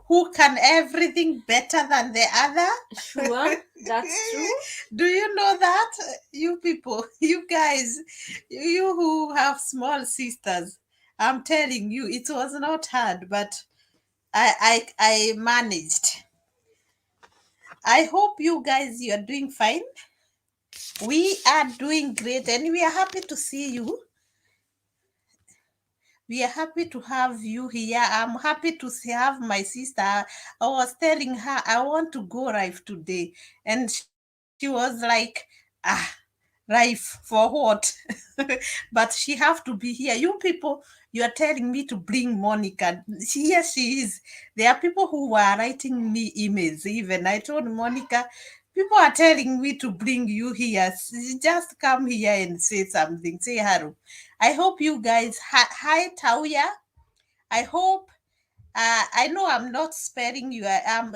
who can everything better than the other. Sure, that's true. Do you know that? You people, you guys, you who have small sisters, I'm telling you, it was not hard, but I managed. I hope you guys, you are doing fine. We are doing great, and we are happy to see you. We are happy to have you here. I'm happy to have my sister. I was telling her I want to go live today, and she was like, live for what? But she have to be here. You people, you are telling me to bring Monica. Here she is. There are people who were writing me emails. Even I told Monica, people are telling me to bring you here. Just come here and say something. Say hello. I hope you guys. Hi, Tauya. I hope. I know I'm not spelling you. I'm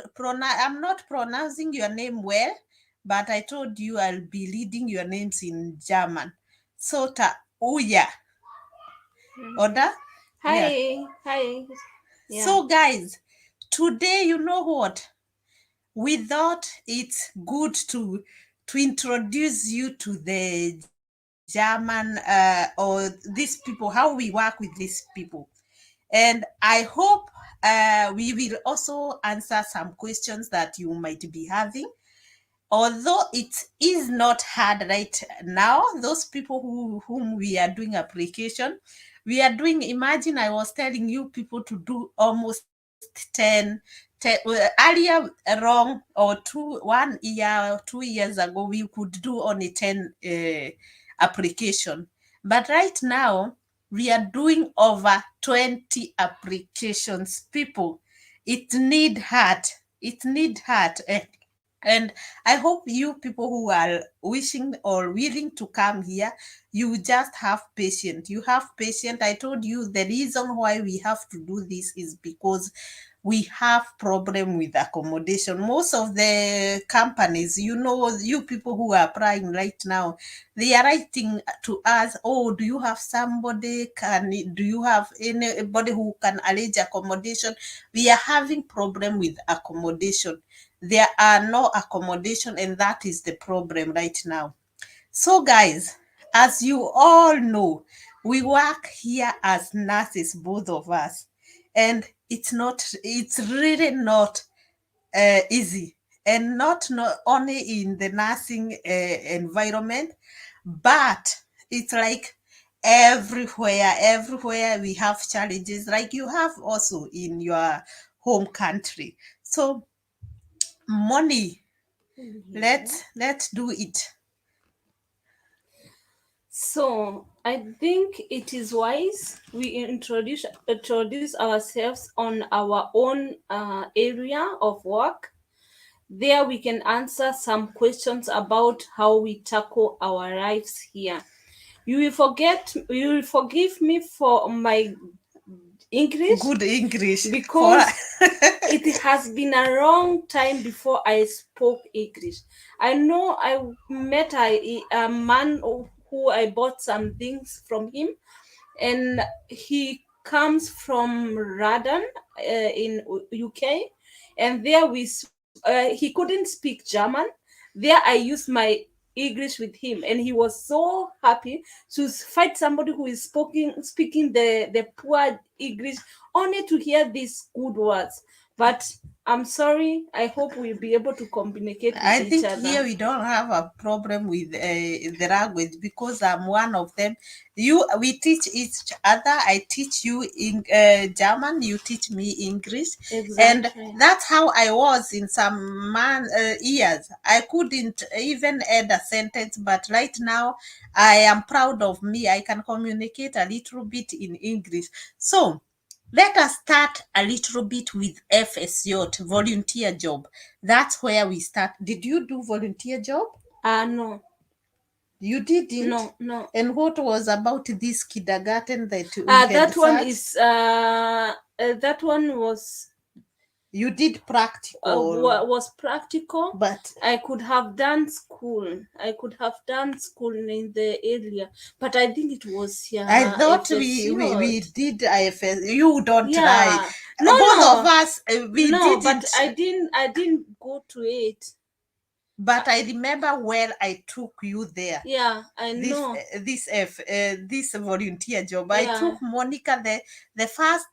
not pronouncing your name well, but I told you I'll be reading your names in German. So Tauya. Oda. Yeah. Hi. Yeah. So guys, today you know what? We thought it's good to introduce you to the German or these people, how we work with these people. And I hope we will also answer some questions that you might be having. Although it is not hard right now, those people whom we are doing application, we are doing, imagine I was telling you people to do almost 10 earlier wrong, or 1 year, 2 years ago, we could do only 10 application. But right now, we are doing over 20 applications. People, it need heart. It need heart. And I hope you people who are wishing or willing to come here, you just have patience. You have patience. I told you the reason why we have to do this is because we have problem with accommodation. Most of the companies, you people who are applying right now, they are writing to us, oh, do you have somebody, do you have anybody who can arrange accommodation? We are having problem with accommodation. There are no accommodation, and that is the problem right now. So guys, as you all know, we work here as nurses, both of us, and it's really not easy, and not only in the nursing environment, but it's like everywhere we have challenges, like you have also in your home country. So money, let's do it. So I think it is wise we introduce ourselves on our own area of work. There we can answer some questions about how we tackle our lives here. You will forgive me for my English, Good English for because it has been a long time before I spoke English. I know I met a man who I bought some things from him, and he comes from Radon in UK, and there he couldn't speak German. There I used my English with him, and he was so happy to find somebody who is speaking the poor English, only to hear these good words. But I'm sorry. I hope we'll be able to communicate with I each think other. here we don't have a problem with the language, because I'm one of them. We teach each other. I teach you in German, you teach me English, and Exactly. that's how I was in some years. I couldn't even add a sentence, but right now I am proud of me. I can communicate a little bit in English. So let us start a little bit with FSJ, volunteer job. That's where we start. Did you do volunteer job? No. You didn't? No. And what was about this kindergarten that we had That one searched? is that one was You did practical, was practical. but I could have done school. I could have done school in the area, but I think it was I here thought we FSC. did IFS. You don't lie. Yeah. No, Both of no, us, we no. But didn't. I didn't go to it. But I remember when I took you there. Yeah, I This know. this volunteer job. I Yeah. took Monica the first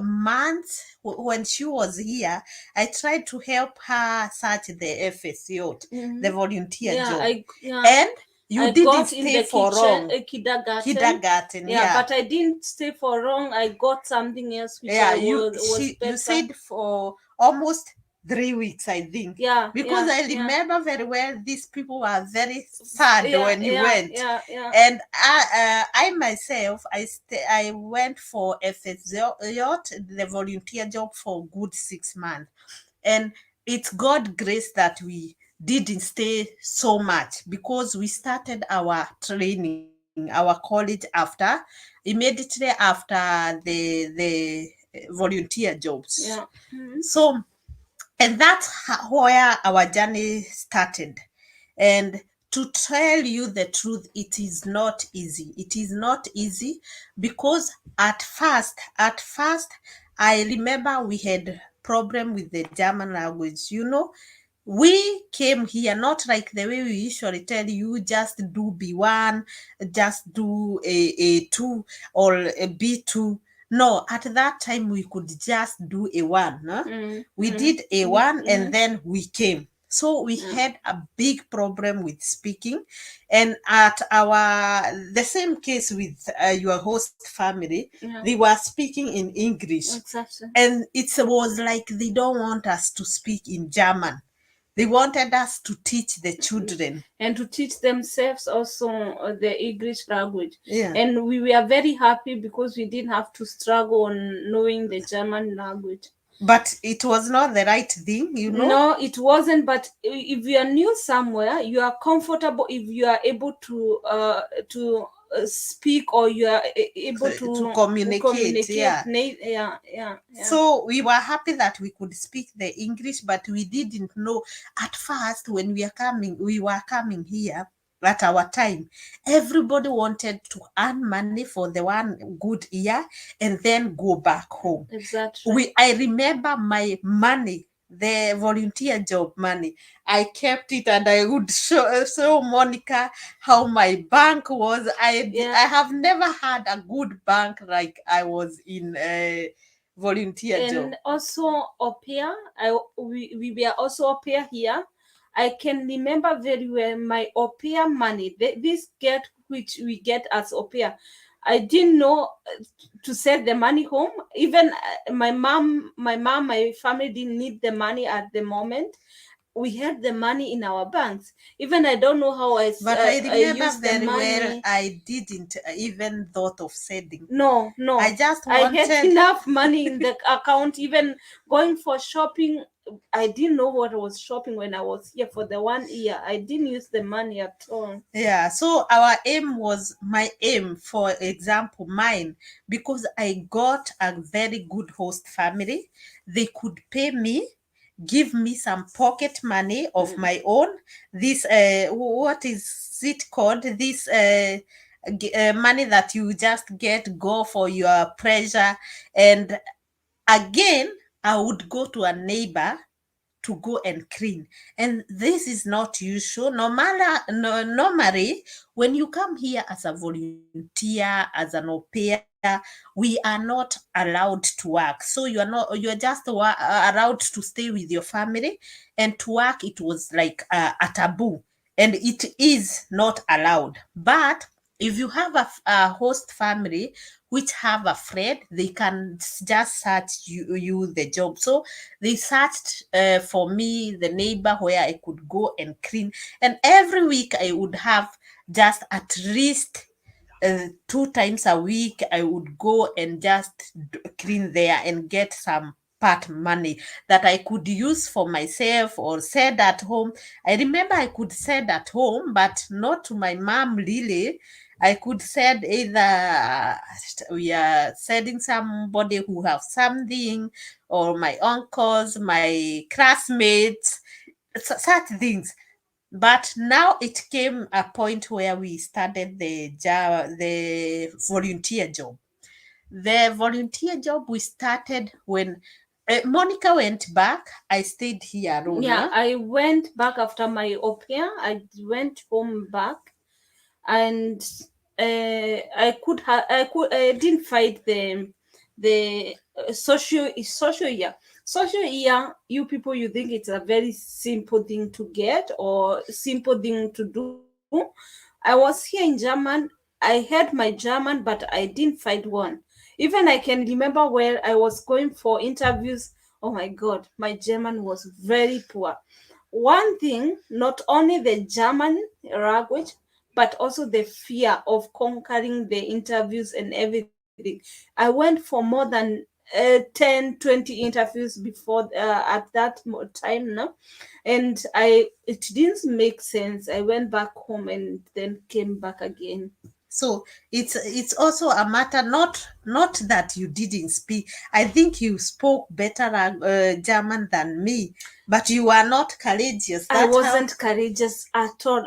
month when she was here. I tried to help her search the FSO, the volunteer Yeah, job, yeah. and you I didn't got in stay the for kitchen, long. kindergarten. Kindergarten, Yeah, yeah. but I didn't stay for long. I got something else which Yeah, I was better. you said for almost 3 weeks, I think. Yeah, Because yeah, I yeah. remember very well these people were very sad Yeah, when you yeah, went. yeah, yeah. And I myself, I went for FSO, the volunteer job for good 6 months. And it's God grace that we didn't stay so much, because we started our training, our college immediately after the volunteer jobs. Yeah. So, and that's where our journey started. And to tell you the truth, it is not easy. It is not easy, because at first, I remember we had problem with the German language. We came here not like the way we usually tell you, just do B1, just do A2 or a B2. No, at that time we could just do A1. No? We did A1 and then we came. So we had a big problem with speaking. And at the same case with your host family, they were speaking in English. Exactly. And it was like they don't want us to speak in German. They wanted us to teach the children. And to teach themselves also the English language. Yeah. And we were very happy because we didn't have to struggle on knowing the German language. But it was not the right thing, No, it wasn't. But if you are new somewhere, you are comfortable if you are able to speak, or you are able to communicate. Yeah. Yeah. So we were happy that we could speak the English, but we didn't know at first when we were coming here at our time. Everybody wanted to earn money for the 1 good year and then go back home. Exactly. I remember my money, the volunteer job money. I kept it and I would show Monica how my bank was. I have never had a good bank like I was in a volunteer job. And also au pair, we were also au pair here. I can remember very well my au pair money. This get which we get as au pair. I didn't know to send the money home. Even my mom, my family didn't need the money at the moment. We had the money in our banks. Even I don't know how I. But I remember used very the money. well. I didn't even thought of sending. No. I just wanted. I had enough money in the account. Even going for shopping, I didn't know what I was shopping when I was here for the 1 year. I didn't use the money at all. Yeah, so our aim was my aim, for example, mine, because I got a very good host family. They could pay me, give me some pocket money of my own. This, what is it called? This money that you just go for your pleasure. And again, I would go to a neighbor to go and clean. And this is not usual. Normally, when you come here as a volunteer, as an au pair, we are not allowed to work. So you're just allowed to stay with your family, and to work, it was like a taboo, and it is not allowed. But if you have a host family which have a friend, they can just search you the job. So they searched for me the neighbor where I could go and clean. And every week I would have just at least 2 times a week, I would go and just clean there and get some part money that I could use for myself or send at home. I remember I could send at home, but not to my mom really. I could send either we are sending somebody who have something, or my uncles, my classmates, such things. But now it came a point where we started the volunteer job. The volunteer job we started when Monica went back. I stayed here alone. Yeah, I went back after my au pair. I went home back, and I didn't fight the social year. Social year, you people, you think it's a very simple thing to get or simple thing to do. I was here in German. I had my German, but I didn't fight one. Even I can remember where I was going for interviews. Oh my God, my German was very poor. One thing, not only the German language, but also the fear of conquering the interviews and everything. I went for more than 10, 20 interviews before at that time now, and it didn't make sense. I went back home and then came back again. So it's also a matter, not that you didn't speak. I think you spoke better German than me, but you are not courageous. I That's how. wasn't courageous at all.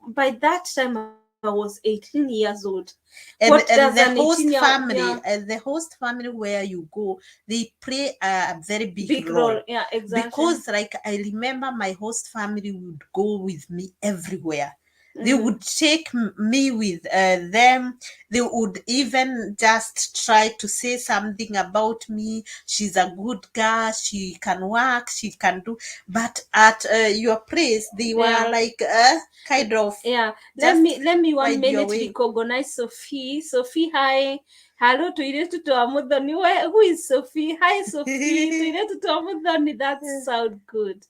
By that time I was 18 years old. What does an And 18 year, yeah, the host family where you go, they play a very big big role. role? Yeah, exactly. Because like I remember my host family would go with me everywhere. They would take me with them. They would even just try to say something about me. She's a good girl. She can work. She can do. But at your place, they were Yeah. like kind of. Yeah, Just let me 1 find your minute way. recognize Sophie. Hi, hello tuiretu twa muthoni. Who is Sophie? Hi Sophie, tuiretu twa muthoni. That sound good.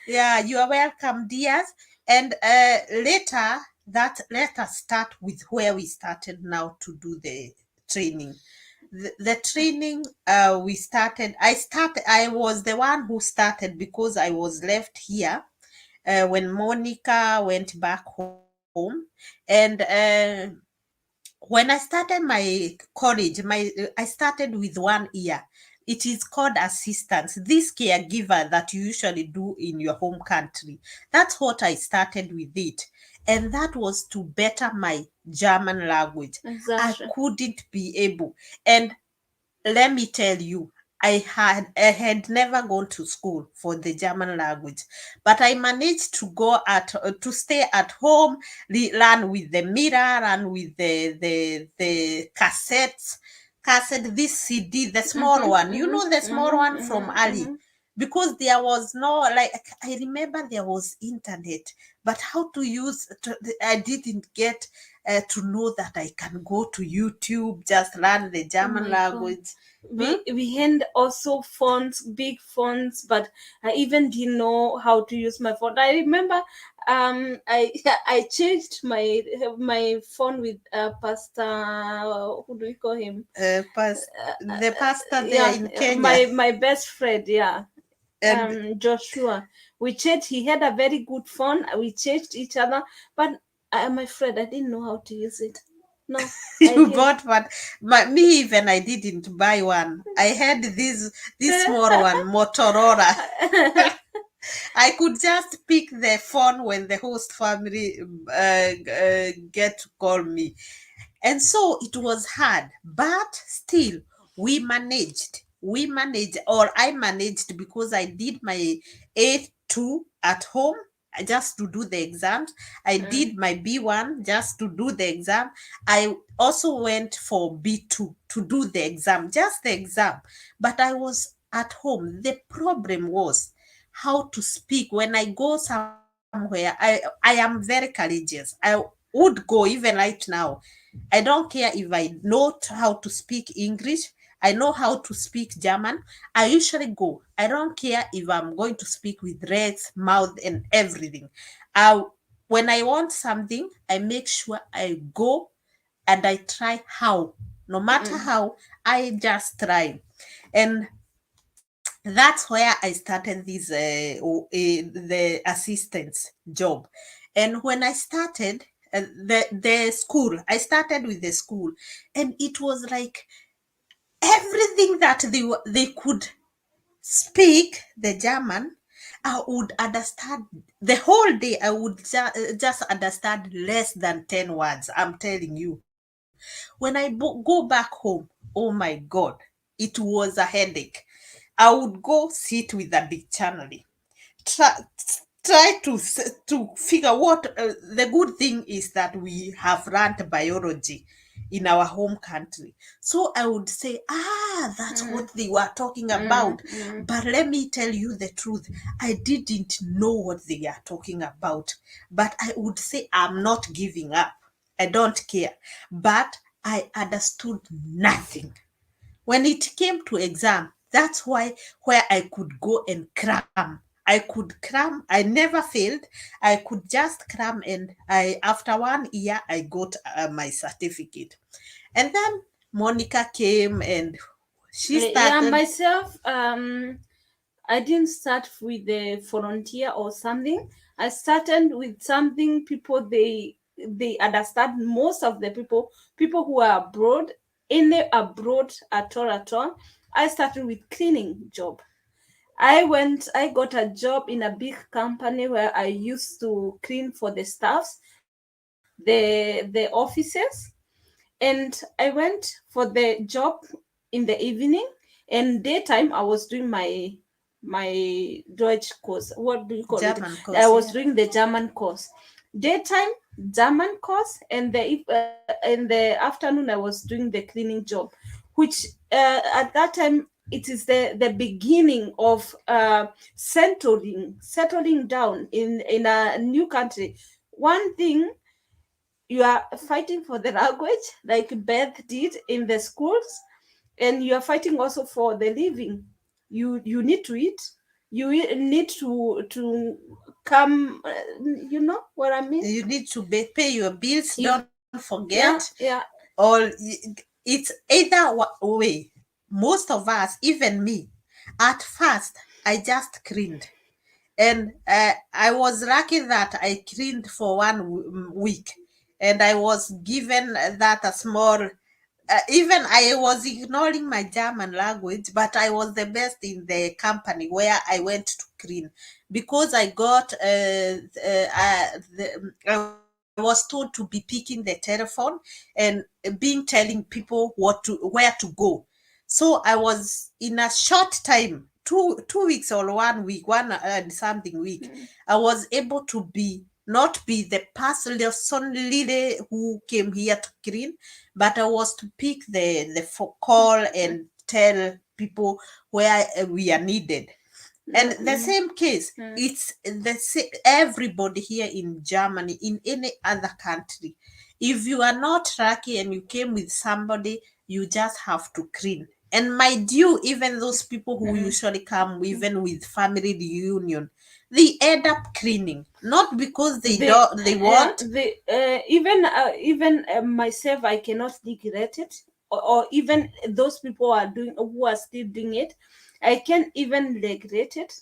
Yeah, you are welcome, dears. And later, let us start with where we started now to do the training. The training we started. I was the one who started because I was left here when Monica went back home, and when I started my college, I started with 1 year. It is called assistance. This caregiver that you usually do in your home country. That's what I started with it. And that was to better my German language. Exactly. I couldn't be able. And let me tell you, I had never gone to school for the German language, but I managed to go to stay at home, learn with the mirror, and with the cassette, this CD, the small one. You know the small one from Ali, because there was no, like, I remember there was internet, but how to use I didn't get to know that I can go to YouTube, just learn the German my God. language. We had also phones, big phones, but I even didn't know how to use my phone. I remember I I changed my phone with Pastor, who do we call him? The pastor there Yeah, in Kenya. my best friend, yeah. And Joshua. We changed. He had a very good phone. We changed each other, but my friend, I didn't know how to use it. No, I you didn't. bought one. Me even, I didn't buy one. I had this small one, Motorola. I could just pick the phone when the host family get to call me. And so it was hard, but still we managed, or I managed, because I did my A2 at home just to do the exams. I did my B1 just to do the exam. I also went for B2 to do the exam, just the exam. But I was at home. The problem was how to speak. When I go somewhere, I am very courageous. I would go even right now. I don't care if I know how to speak English. I know how to speak German. I usually go. I don't care if I'm going to speak with legs, mouth, and everything. I, when I want something, I make sure I go and I try how. No matter how, I just try. And that's where I started the assistance job. And when I started, the school. I started with the school, and it was like everything that they could speak the German, I would understand the whole day. I would just understand less than 10 words. I'm telling you. When I go back home, oh my God, it was a headache. I would go sit with the dictionary, try, try to figure what the good thing is that we have learned biology in our home country. So I would say, that's what they were talking about. But let me tell you the truth, I didn't know what they are talking about. But I would say, I'm not giving up. I don't care. But I understood nothing. When it came to exam, that's why where I could go and cram. I could cram. I never failed. I could just cram, and I after 1 year I got my certificate. And then Monica came and she Yeah, started. myself, I didn't start with the volunteer or something. I started with something people they understand. Most of the people who are abroad, any abroad at all. I started with cleaning job. I got a job in a big company where I used to clean for the staffs, the offices, and I went for the job in the evening, and daytime I was doing my Deutsch course. What do you call it? German I course, was yeah. doing the German course. Daytime German course, and in the afternoon I was doing the cleaning job, which at that time it is the beginning of settling down in a new country. One thing, you are fighting for the language like Beth did in the schools, and you are fighting also for the living. You need to eat. Need to come. You know what I mean? You need to pay your bills, You don't forget. yeah. Or it's either way. Most of us, even me, at first I just cleaned. And I was lucky that I cleaned for 1 week, and I was given that a small. Even I was ignoring my German language, but I was the best in the company where I went to clean, because I got I was told to be picking the telephone and being telling people where to go. So I was in a short time, 2 weeks or 1 week, one and something week, I was able to be not be the person solely who came here to clean, but I was to pick the call and tell people where we are needed. And the same case, it's everybody here in Germany, in any other country. If you are not lucky and you came with somebody, you just have to clean. And mind you, even those people who usually come even with family reunion, they end up cleaning, not because they want. Even myself, I cannot regret it, or even those people who are still doing it, I can't even regret it.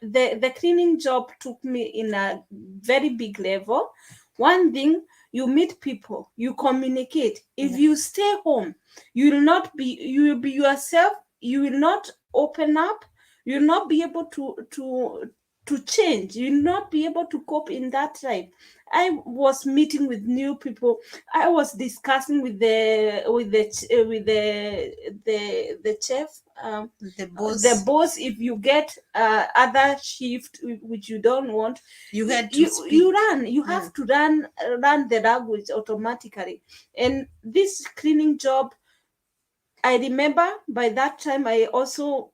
The cleaning job took me in a very big level. One thing, you meet people, you communicate. If you stay home, you will be yourself. You will not open up. You will not be able to change. You will not be able to cope in that life. I was meeting with new people. I was discussing with the chef, The the boss, boss. If you get other shift which you don't want, you had to you speak. run. You have to run the language automatically. And this cleaning job, I remember by that time I also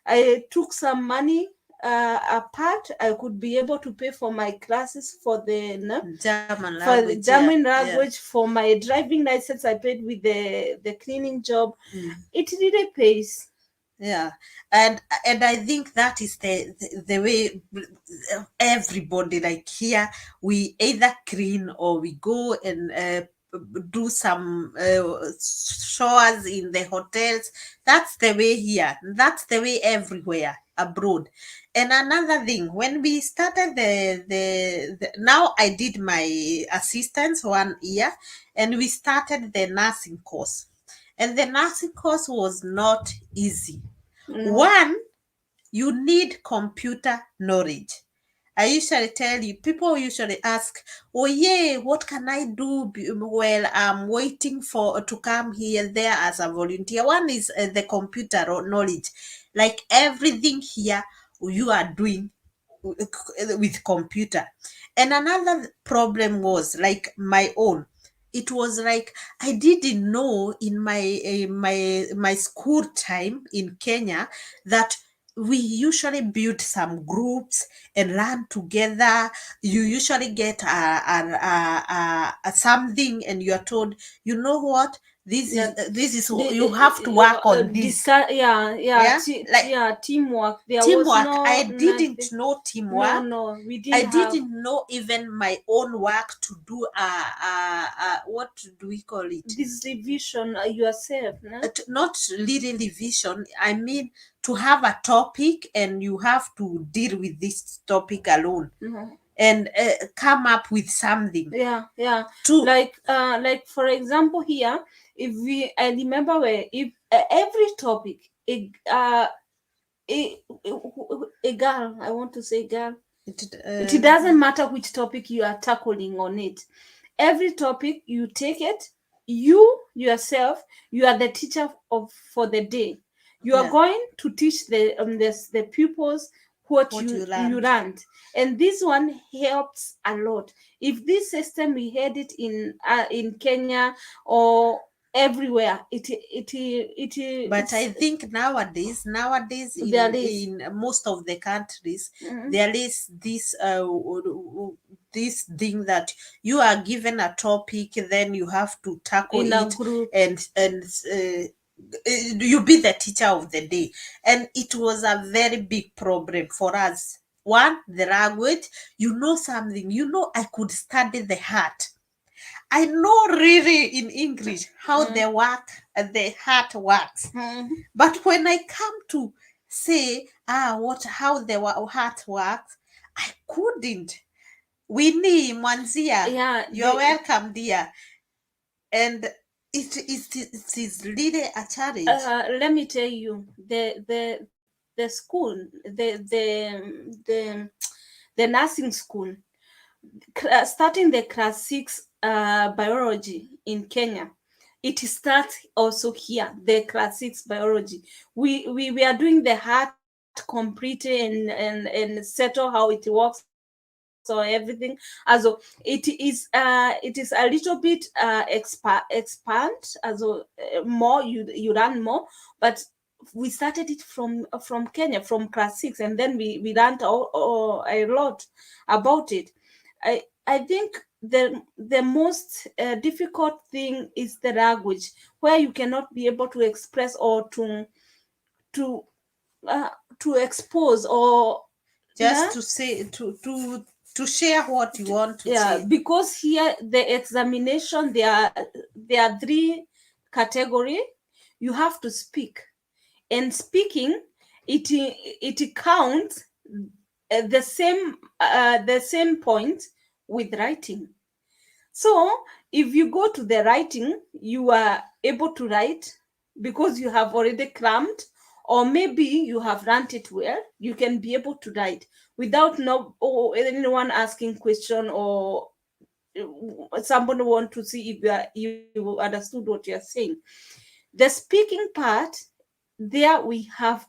I took some money apart. I could be able to pay for my classes for the German for the language, yeah, German yeah. language, for my driving license. I paid with the cleaning job. It really pays. Yeah, and I think that is the way everybody, like here, we either clean or we go and do some showers in the hotels. That's the way here. That's the way everywhere. abroad. And another thing, when we started the now I did my assistance 1 year, and we started the nursing course. And the nursing course was not easy. One, you need computer knowledge. I usually tell you, people usually ask, oh yeah, what can I do while I'm waiting for to come here there as a volunteer? One is the computer knowledge. Like everything here you are doing with computer. And another problem was like my own. It was like I didn't know in my school time in Kenya that we usually build some groups and learn together. You usually get a something, and you are told, you know what, this is you have to work on this. Yeah, like teamwork. There was teamwork. no I nothing. didn't know teamwork. No, we I didn't have didn't know even my own work to do what do we call it? this revision yourself. No? Not really revision. I mean to have a topic and you have to deal with this topic alone and come up with something. Yeah. To Like for example here, if I remember where if every topic a girl, I want to say girl, it doesn't matter which topic you are tackling on it. Every topic you take it, you yourself, you are the teacher for the day. You are going to teach the pupils what you learned, and this one helps a lot. If this system we had it in Kenya or everywhere, it but I think nowadays in most of the countries there is this thing that you are given a topic, then you have to tackle in a it group. and you be the teacher of the day. And it was a very big problem for us. One, the language. You know something, I could study the heart. I know really in English how the heart works. But when I come to say how the heart works, I couldn't. Winnie Mwanzia, you're welcome, dear. And it is really a challenge. Let me tell you, the school, the nursing school, starting the class 6 biology in Kenya, it starts also here, the class 6 biology. We are doing the heart completely and settle how it works or everything. Also it is a little bit expand, also more you learn more, but we started it from Kenya, from class 6, and then we learned a lot about it. I think the most difficult thing is the language, where you cannot be able to express or to expose or just to say to share what you want to say. Because here the examination, there are 3 category. You have to speak, and speaking it counts the same point with writing. So if you go to the writing, you are able to write because you have already crammed, or maybe you have learned it well. You can be able to write without anyone asking question, or somebody want to see if you understood what you're saying. The speaking part, there we have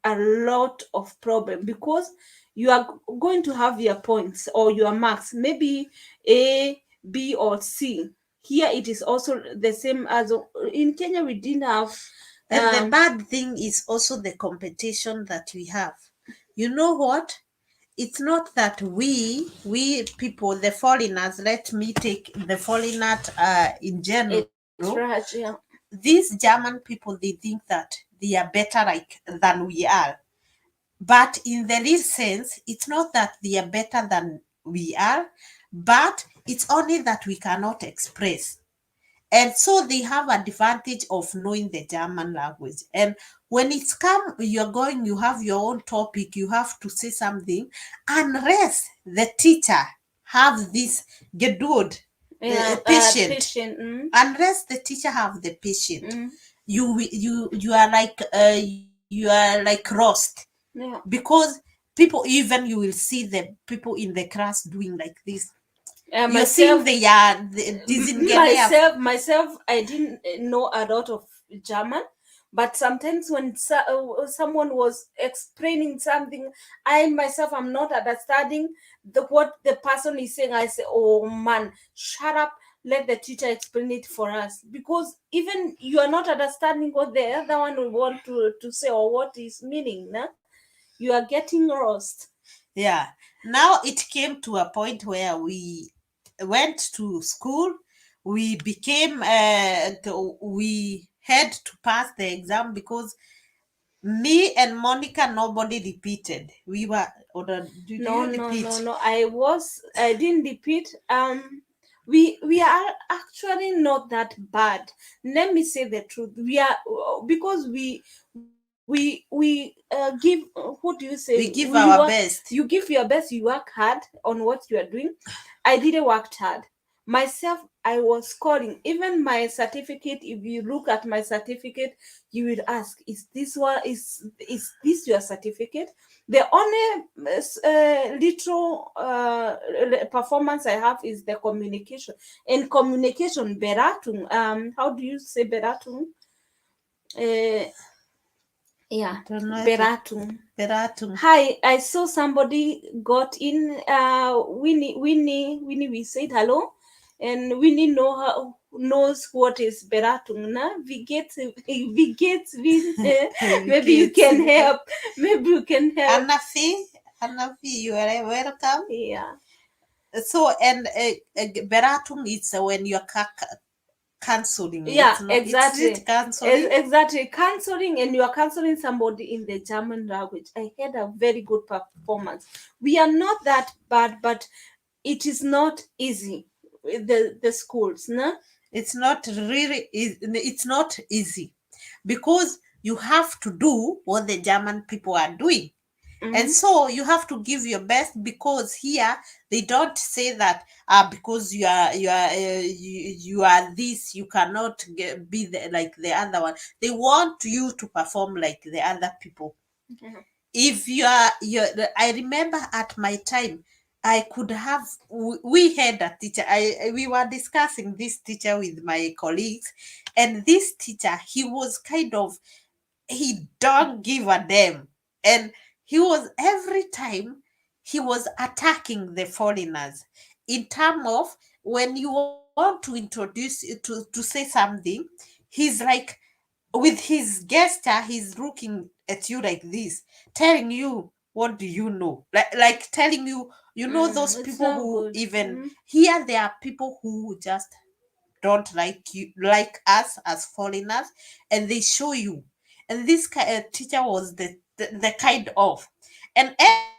a lot of problem, because you are going to have your points or your marks, maybe A, B, or C. Here it is also the same as in Kenya. We didn't have. And the bad thing is also the competition that we have. You know what? It's not that we people, the foreigners, let me take the foreigner in general. Right, yeah. These German people, they think that they are better than we are. But in the real sense, it's not that they are better than we are, but it's only that we cannot express. And so they have advantage of knowing the German language. And when it's come, you're going, you have your own topic, you have to say something, unless the teacher have this gedud Yeah, patient, patient. unless the teacher have the patient, Mm. you are like roast, Yeah. because people, even you will see the people in the class doing like this. You're seeing Myself, the myself, I didn't know a lot of German, but sometimes when someone was explaining something, I myself am not understanding what the person is saying. I say, "Oh man, shut up! Let the teacher explain it for us." Because even you are not understanding what the other one will want to say or what is meaning. Nah? You are getting lost. Yeah. Now it came to a point where we went to school. We became, we had to pass the exam, because me and Monica, nobody repeated. We were, or did No, you no, no, repeat? no. I didn't repeat. We are actually not that bad. Let me say the truth. We are because we give, what do you say? We give You our work, best. you give your best. You work hard on what you are doing. I didn't work hard myself. I was scoring even my certificate. If you look at my certificate, you will ask, is this one, is this your certificate? The only little performance I have is the communication. In communication, Beratung. How do you say Beratung? Yeah, Don't know it. Beratung. Beratung. Hi, I saw somebody got in. Winnie. We said hello, and Winnie knows what is Beratung. Na? We get. Maybe you can help. Maybe you can help. Anafi, you are welcome. Yeah. So, and Beratung is when you're canceling. Yeah, It's not, exactly. it's it canceling. Exactly. Canceling, and you are canceling somebody in the German language. I had a very good performance. We are not that bad, but it is not easy. The schools, no? It's not really, it's not easy, because you have to do what the German people are doing. And so you have to give your best, because here they don't say that because you are this, you cannot be like the other one. They want you to perform like the other people. If you're I remember at my time, I could have, we had a teacher, we were discussing this teacher with my colleagues, and this teacher, he was kind of, he don't give a damn, and he was, every time he was attacking the foreigners, in term of, when you want to introduce, to say something, he's like, with his gesture, he's looking at you like this, telling you, what do you know, like telling you, those It's people not who, good. even here, there are people who just don't like you, like us as foreigners, and they show you. And this teacher was the kind of, and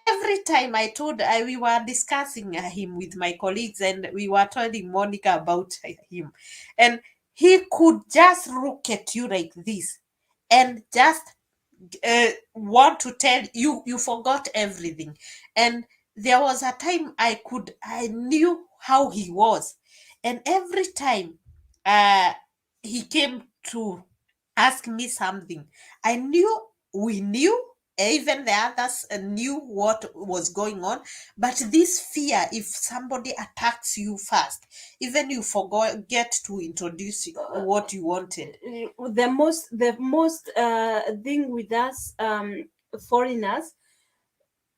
every time I told, we were discussing him with my colleagues, and we were telling Monica about him, and he could just look at you like this, and just want to tell you, you forgot everything. And there was a time, I knew how he was, and every time uh he came to ask me something, I knew, we knew, even the others knew what was going on, but this fear, if somebody attacks you first, even you forget to introduce what you wanted. The most thing with us, foreigners,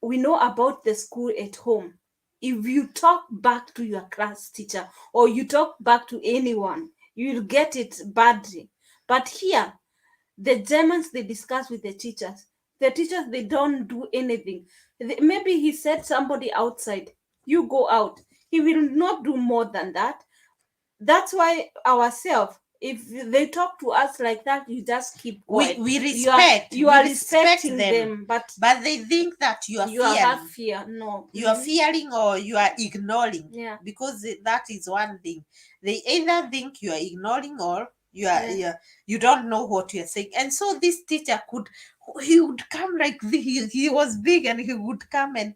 we know about the school at home. If you talk back to your class teacher or you talk back to anyone, you'll get it badly. But here, the Germans, they discuss with the teachers. The teachers, they don't do anything. Maybe he said somebody outside, you go out. He will not do more than that. That's why ourselves, if they talk to us like that, you just keep quiet. We respect, You are respecting them, but they think that you are you fearing. have fear. No. You are fearing, or you are ignoring. Yeah. Because that is one thing. They either think you are ignoring, or you don't know what you're saying. And so this teacher he would come like he was big, and he would come, and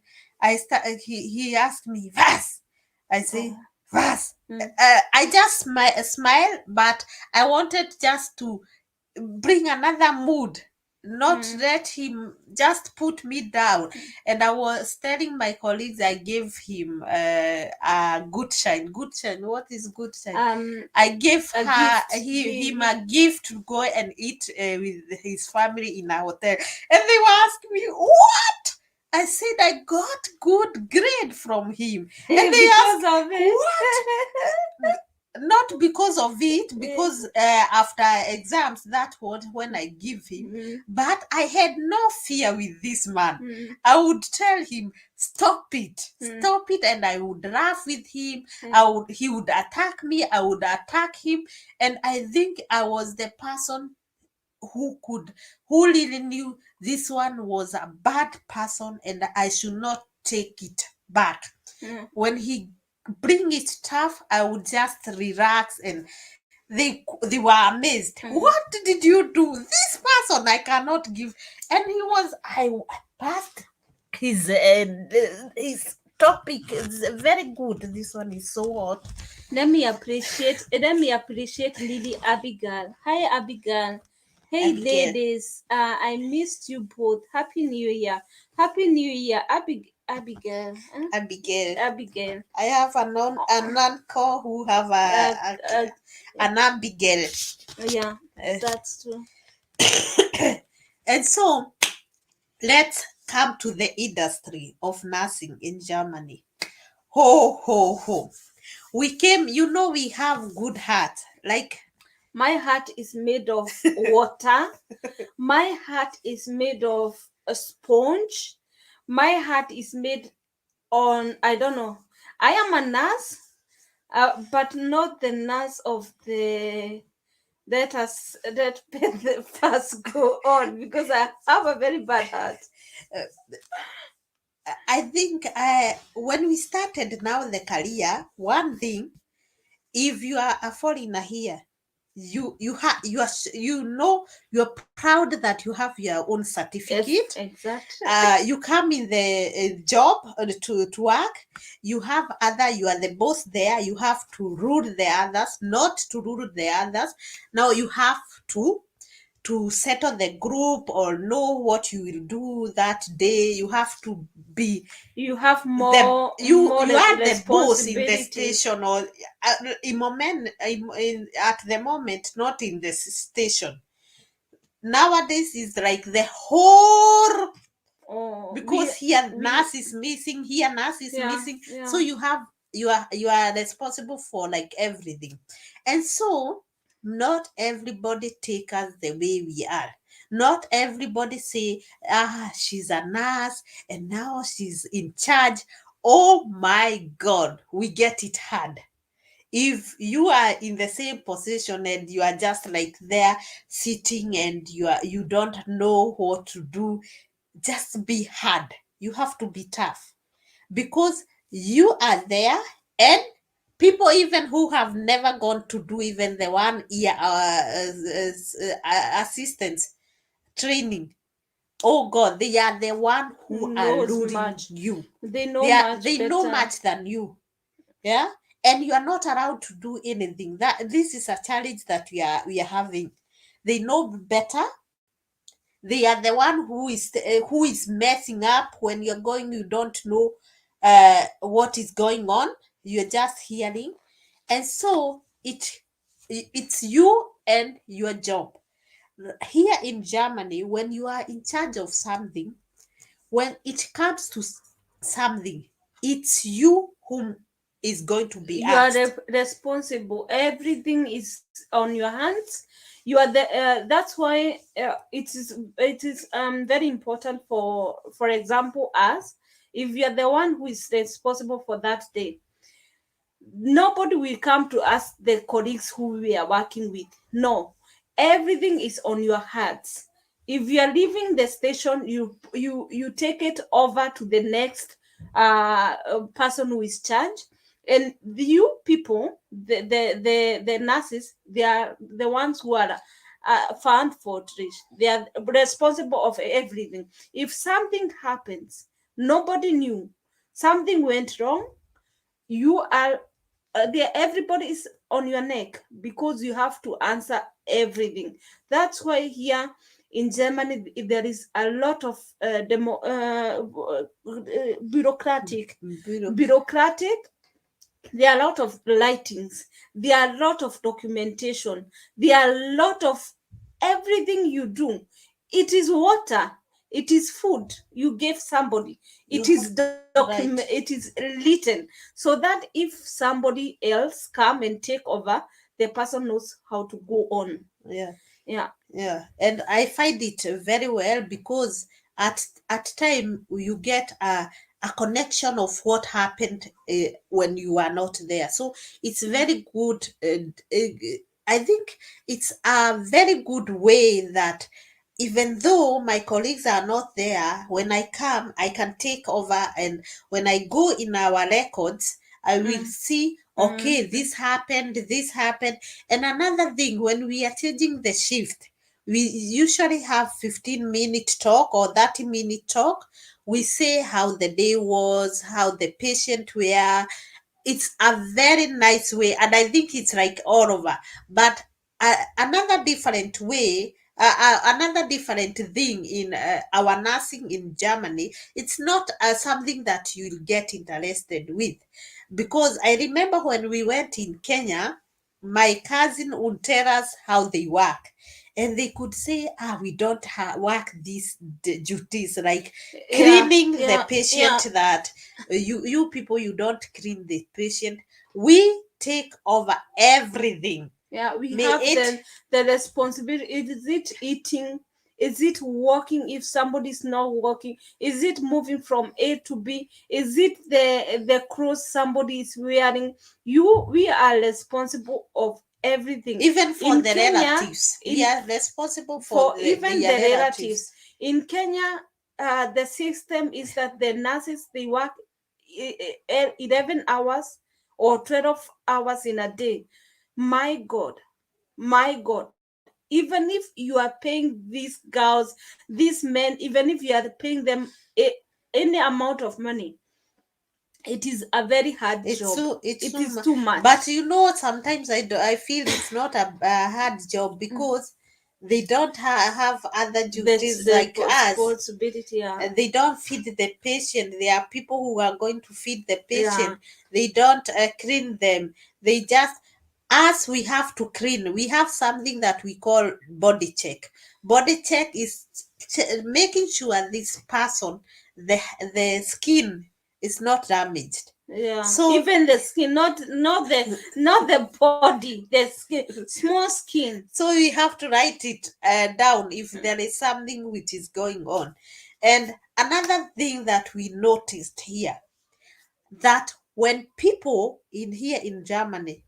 he asked me, Vas. I say, Oh. Vas. Mm. I just smile, but I wanted just to bring another mood, not let him just put me down. And I was telling my colleagues, I gave him a good shine. Good shine, what is good shine? I gave A her gift. him a gift to go and eat with his family in a hotel. And they were asking me, what? I said I got good grade from him. And they Because asked, of it. what? Not because of it, because after exams, that was when I give him. But I had no fear with this man. I would tell him, stop it, and I would laugh with him. He would attack me, I would attack him. And I think I was the person who really knew this one was a bad person, and I should not take it back. When he bring it tough, I would just relax, and they were amazed. What did you do? This person I cannot give. And he was, I passed his topic is very good. This one is so hot. Let me appreciate Lily Abigail. Hi Abigail. Hey Abigail. ladies, I missed you both. Happy New Year. Happy New Year, Abigail. Abigail. I have an uncle who have an Abigail. Yeah, that's true. And so let's come to the industry of nursing in Germany. Ho, ho, ho. We came, we have good heart. Like, my heart is made of water. My heart is made of a sponge. My heart is made on, I don't know. I am a nurse, but not the nurse of the let first go on, because I have a very bad heart. I think when we started now the career, one thing, if you are a foreigner here, you're proud that you have your own certificate. Yes, exactly. You come in the job to work. You are the boss there. You have to rule the others, not to rule the others. Now you have to settle the group or know what you will do that day. You have to be more you are the boss in the responsibilities. station, or at the moment not in the station. Nowadays is like the whole, because nurse is missing, here nurse is missing. So you are responsible for like everything. And so not everybody take us the way we are. Not everybody say, she's a nurse and now she's in charge. Oh my God, we get it hard. If you are in the same position and you are just like there sitting and you don't know what to do, just be hard. You have to be tough, because you are there, and people even who have never gone to do even the 1 year assistance training, oh God, they are the one who are luring you. They know they know much than you. Yeah. And you are not allowed to do anything. This is a challenge that we are having. They know better. They are the one who is messing up. When you're going, you don't know what is going on. You're just hearing. And so it's you and your job. Here in Germany, when you are in charge of something, when it comes to something, it's you whom is going to be asked. You are responsible. Everything is on your hands. You are the that's why it is very important for example, us, if you are the one who is responsible for that day, nobody will come to ask the colleagues who we are working with. No, everything is on your hands. If you are leaving the station, you take it over to the next person who is charged. And you people, the nurses, they are the ones who are found for Trish. They are responsible of everything. If something happens, nobody knew, something went wrong, you are there, everybody is on your neck because you have to answer everything. That's why here in Germany there is a lot of bureaucratic Bureau- bureaucratic there are a lot of lightings, there are a lot of documentation, there are a lot of everything you do. It is water, it is food you gave somebody, You it have is right. it is written, so that if somebody else come and take over, the person knows how to go on. Yeah. Yeah. Yeah, and I find it very well because at time you get a connection of what happened when you are not there. So it's very good. I think it's a very good way that even though my colleagues are not there, when I come, I can take over, and when I go in our records, I will see. Okay, this happened. And another thing, when we are changing the shift, we usually have 15-minute talk or 30-minute talk. We say how the day was, how the patient were. It's a very nice way, and I think it's like all over. But another different way, another different thing in our nursing in Germany, it's not something that you'll get interested with, because I remember when we went in Kenya, my cousin would tell us how they work, and they could say, we don't work these duties like Yeah, cleaning the yeah, yeah, patient, that you people, you don't clean the patient, we take over everything. yeah. We May have it the responsibility. Is it eating? Is it walking if somebody is not walking? Is it moving from A to B? Is it the clothes somebody is wearing? We are responsible of everything. even for In the Kenya, relatives, we in are responsible for for even their the relatives. relatives in Kenya, the system is that the nurses, they work 11 hours or 12 hours in a day. My God, my God. Even if you are paying these girls, these men, even if you are paying them any amount of money, it is a very hard job. It's It so is too but much. sometimes I feel it's not a hard job, because they don't have other duties The like us. responsibility. Yeah, They don't feed the patient. There are people who are going to feed the yeah, patient. They don't clean them. They just, as we have to clean, we have something that we call body check. Body check is making sure this person, the skin is not damaged. yeah. So Even the skin, not the body, the skin, small skin. we have to write it down if there is something which is going on. And another thing that we noticed here, that when people in here in Germany,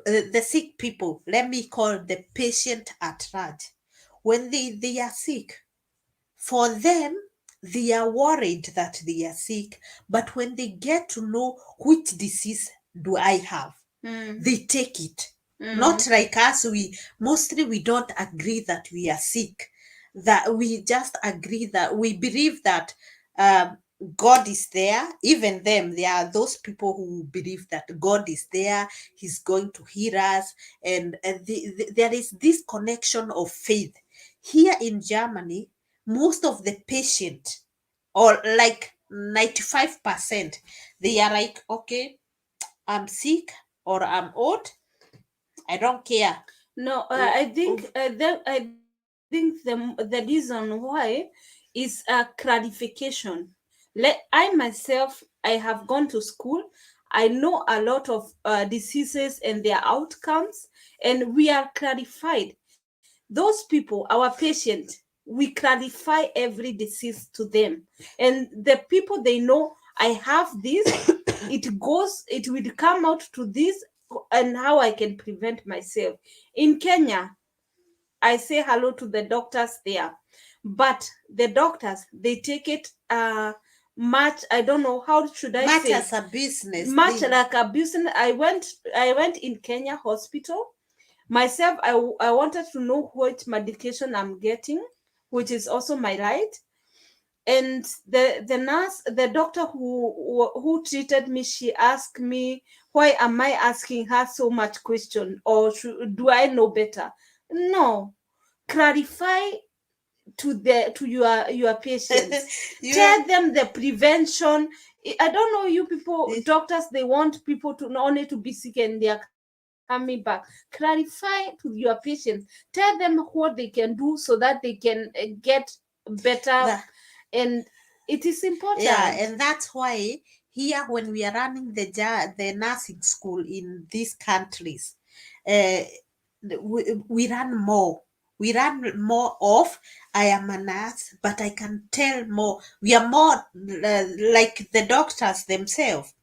the sick people, let me call the patient at large, when they are sick, for them, they are worried that they are sick, but when they get to know which disease do I have, they take it. Not like us, we don't agree that we are sick. That we just agree that we believe that um, God is there. Even them, there are those people who believe that God is there, He's going to heal us, and there is this connection of faith. Here in Germany, most of the patient, or like 95%, they are like, okay, I'm sick or I'm old, I don't care. No, Oh, I oh, think the reason why is clarification. I myself, I have gone to school. I know a lot of diseases and their outcomes, and we are clarified. Those people, our patient, we clarify every disease to them, and the people, they know I have this. It will come out to this, and how I can prevent myself. In Kenya, I say hello to the doctors there, but the doctors, they take it much, I don't know how should I Much say, as a business. much like a business. I went in Kenya hospital myself. I wanted to know what medication I'm getting, which is also my right. And the nurse, the doctor who treated me, she asked me, why am I asking her so much question, or do I know better? No, clarify to your patients. Tell them the prevention. I don't know, you people, doctors, they want people to not only to be sick and they are coming back. Clarify to your patients. Tell them what they can do so that they can get better. And it is important. Yeah, and that's why here when we are running the nursing school in these countries, uh, we run more. We run more of, I am a nurse, but I can tell more. We are more like the doctors themselves.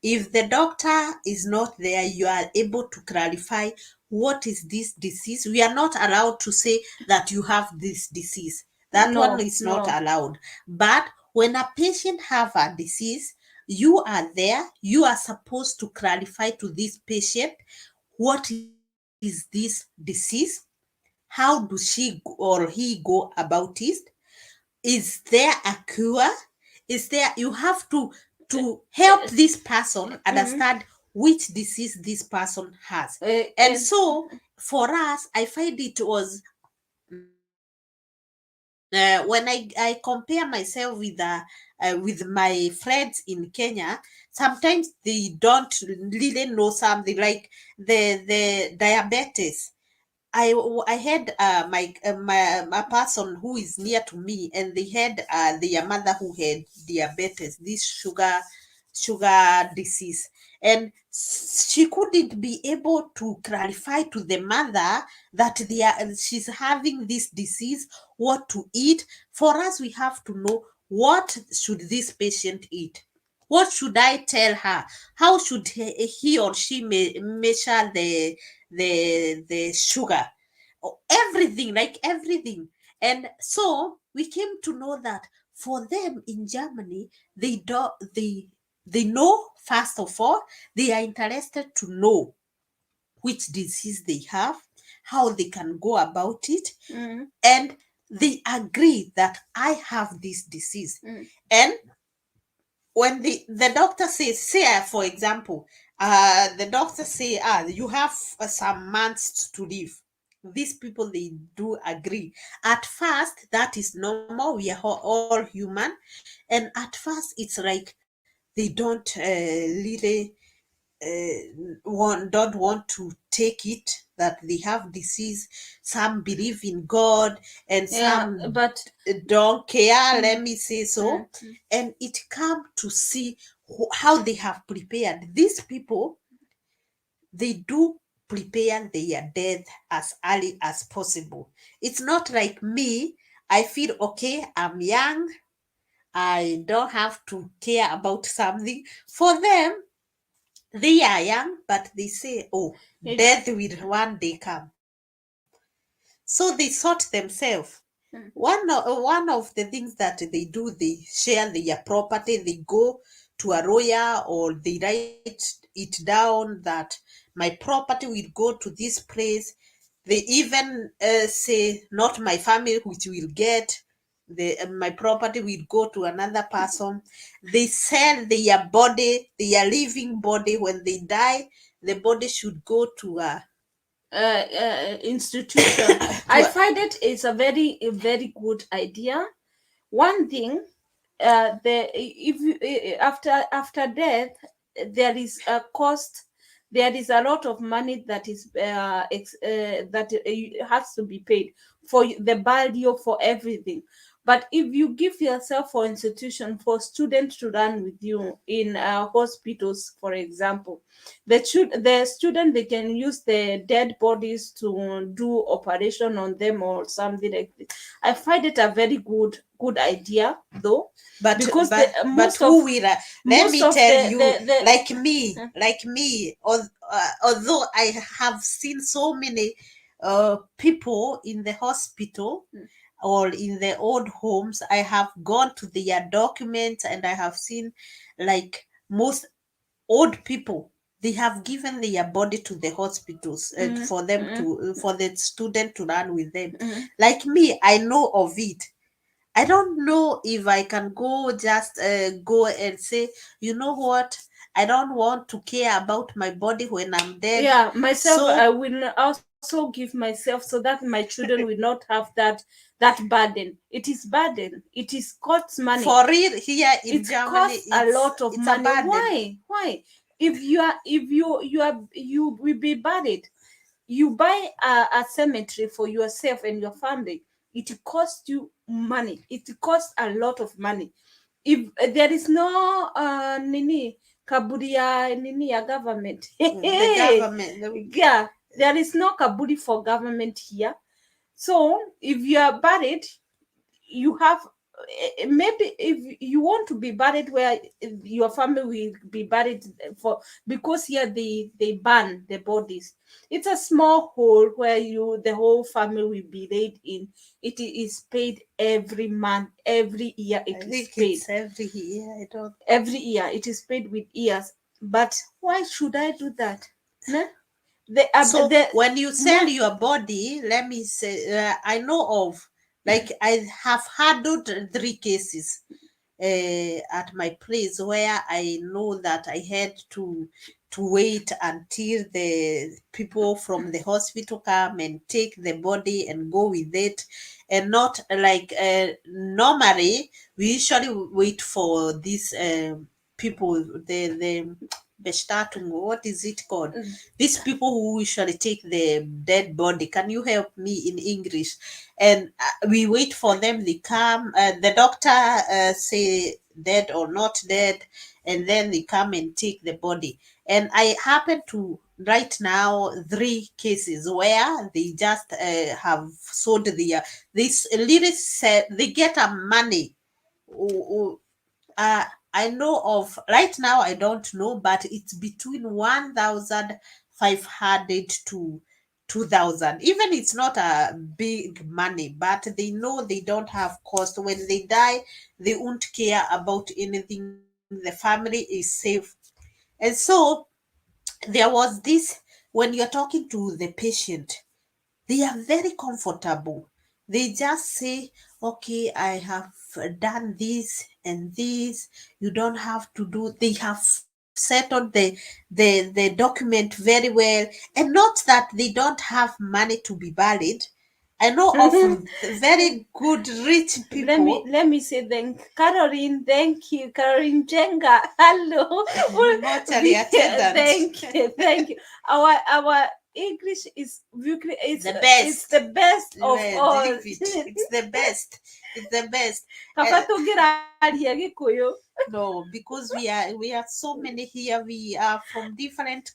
If the doctor is not there, you are able to clarify what is this disease. We are not allowed to say that you have this disease. That No, one is not allowed. But when a patient have a disease, you are there. You are supposed to clarify to this patient what is this disease, how do she or he go about it, is there a cure, is there, you have to help this person understand which disease this person has. And so for us, I find it was when I compare myself with my friends in Kenya, sometimes they don't really know something like the diabetes. I had my a person who is near to me, and they had their mother who had diabetes, this sugar disease, and she couldn't be able to clarify to the mother that she's having this disease, what to eat. For us, we have to know what should this patient eat. What should I tell her? How should he or she measure the sugar? Oh, everything, like everything. And so we came to know that for them in Germany, they know, first of all, they are interested to know which disease they have, how they can go about it, and they agree that I have this disease. And when the doctor says, say for example, the doctor say, you have some months to live, these people, they do agree. At first, that is normal. We are all human, and at first it's like they don't really don't want to take it, that they have disease. Some believe in God, and some but don't care, let me say so. And it come to see how they have prepared. These people, they do prepare their death as early as possible. It's not like me. I feel okay, I'm young, I don't have to care about something. For them, they are young, but they say, oh, death will one day come. So they sort themselves. One of the things that they do, they share their property, they go to a lawyer, or they write it down that my property will go to this place. They even say, not my family which will get my property, will go to another person. They sell their body, their living body. When they die, the body should go to a institution. I find it's a very good idea. One thing, the if you, after death, there is a cost. There is a lot of money that is that has to be paid for the burial, for everything. But if you give yourself for institution, for students to run with you in hospitals, for example, the student, they can use the dead bodies to do operation on them or something like this. I find it a very good idea, though. But because who will let me tell you, like me, although I have seen so many people in the hospital, or in the old homes, I have gone to their documents and I have seen like most old people, they have given their body to the hospitals for them to for the student to run with them. Like me, I know of it. I don't know if I can go just go and say, you know what, I don't want to care about my body when I'm dead. Yeah, myself, I So will also give myself so that my children will not have that burden. It is burden. It is costs money. for real, here in It Germany, costs a lot of it's a money. burden. Why? If you will be buried, you buy a cemetery for yourself and your family. It costs you money. It costs a lot of money. If there is no nini kaburi ya nini ya government, The government, yeah, there is no kaburi for government here. So if you are buried, you have maybe if you want to be buried where your family will be buried for, because here they burn the bodies. It's a small hole where you the whole family will be laid in. It is paid every month, every year. I It is think paid it's every year. I don't. every year. It is paid with years. But why should I do that? Nah? So The when you sell more, your body, let me say, I know of, like I have handled 3 cases at my place where I know that I had to wait until the people from the hospital come and take the body and go with it, and not like normally we usually wait for these people, the Bestattung, what is it called? These people who usually take the dead body. Can you help me in English? And we wait for them. They come. The doctor say dead or not dead, and then they come and take the body. And I happen to right now 3 cases where they just have sold their this literally said they get a money. uh, I know of right now, I don't know, but it's between 1,500 to 2,000. Even it's not a big money, but they know they don't have cost. When they die, they won't care about anything. The family is safe. And so there was this, when you're talking to the patient, they are very comfortable. They just say, okay, I have done this and this. You don't have to do. They have settled the document very well, and not that they don't have money to be valid. I know of very good rich people. let me say Caroline, thank you, Caroline Jenga. Hello. Mortuary attendant. Thank you. Our English is The it's best. the best of all. Leave it. It's the best. It's the best. Kaba tugiraria Gikuyu. No, because we are so many here. We are from different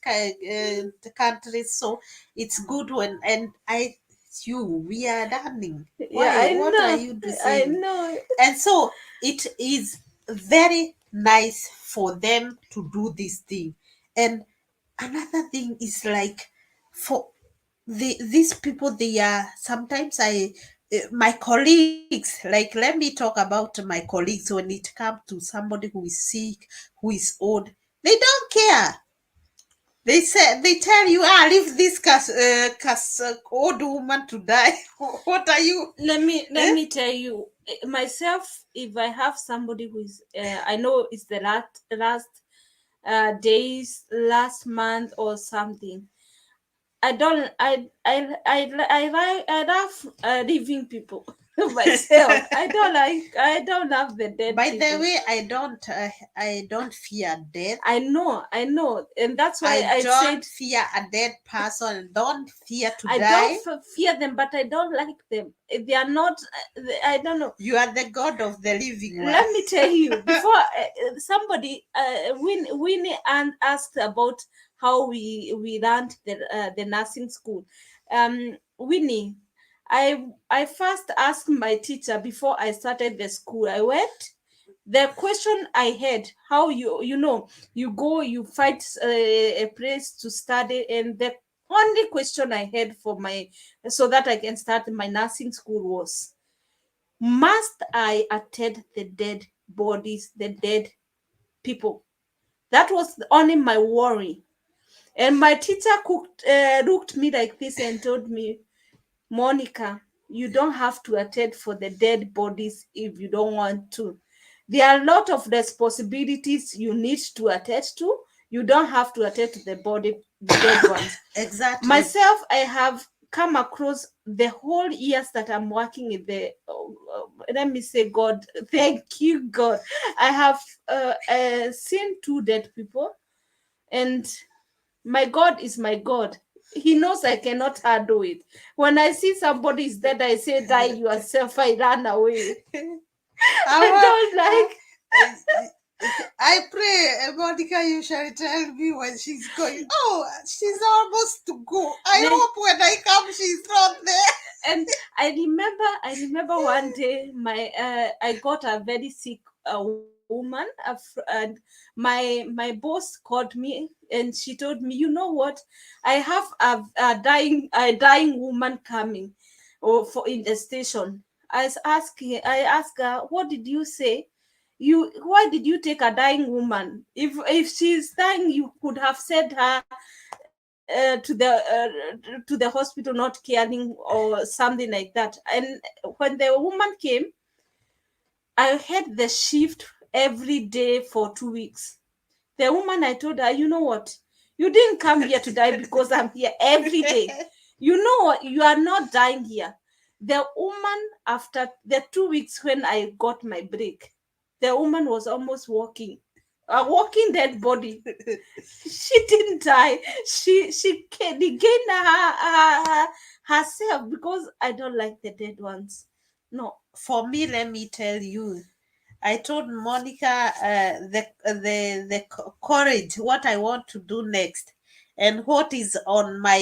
countries, so it's good when and I you we are learning. Yeah, Why? I What are know. you I saying? know. And so it is very nice for them to do this thing. And another thing is like for these people, they are sometimes my colleagues, like let me talk about my colleagues. When it comes to somebody who is sick, who is old, they don't care. They say, they tell you, leave this old woman to die. What are you? Let Eh? me tell you myself, if I have somebody who is I know it's the last days, last month or something, I don't I love living people myself. I don't love the dead By the people. way, I don't fear death. I know, and that's why I I don't said fear a dead person. Don't fear to I don't die. fear them, but I don't like them. They are not. I don't know. You are the God of the living one. Let me tell you. Before somebody, Winnie and asked about how we learned the nursing school. Winnie, I first asked my teacher before I started the school. I went. The question I had, how you know you go, you find a place to study, and the only question I had for my so that I can start my nursing school was, Must I attend the dead bodies, the dead people? That was only my worry. And my teacher looked me like this and told me, Monica, you don't have to attend for the dead bodies if you don't want to. There are a lot of responsibilities you need to attend to. You don't have to attend to the dead ones. Exactly. Myself, I have come across the whole years that I'm working in the let me say, God, thank you, God. I have seen 2 dead people, and my God is my God. He knows I cannot handle it. When I see somebody is dead, I say, die yourself. I run away. I don't like. I pray, Monica, you shall tell me when she's going. Oh, she's almost to go. I hope when I come, she's not there. And I remember one day I got a very sick woman, and my boss called me and she told me, you know what, I have a dying woman coming for in the station. I asked her, what did you say? Why did you take a dying woman? If she's dying, you could have said her to the hospital, not caring or something like that. And when the woman came, I had the shift every day for 2 weeks. The woman, I told her, you know what, you didn't come here to die because I'm here every day. You know what, you are not dying here. The woman, after the 2 weeks when I got my break, the woman was almost walking, a walking dead body. She didn't die. She regained herself, because I don't like the dead ones. No. For me, let me tell you, I told Monica the courage, what I want to do next, and what is on my.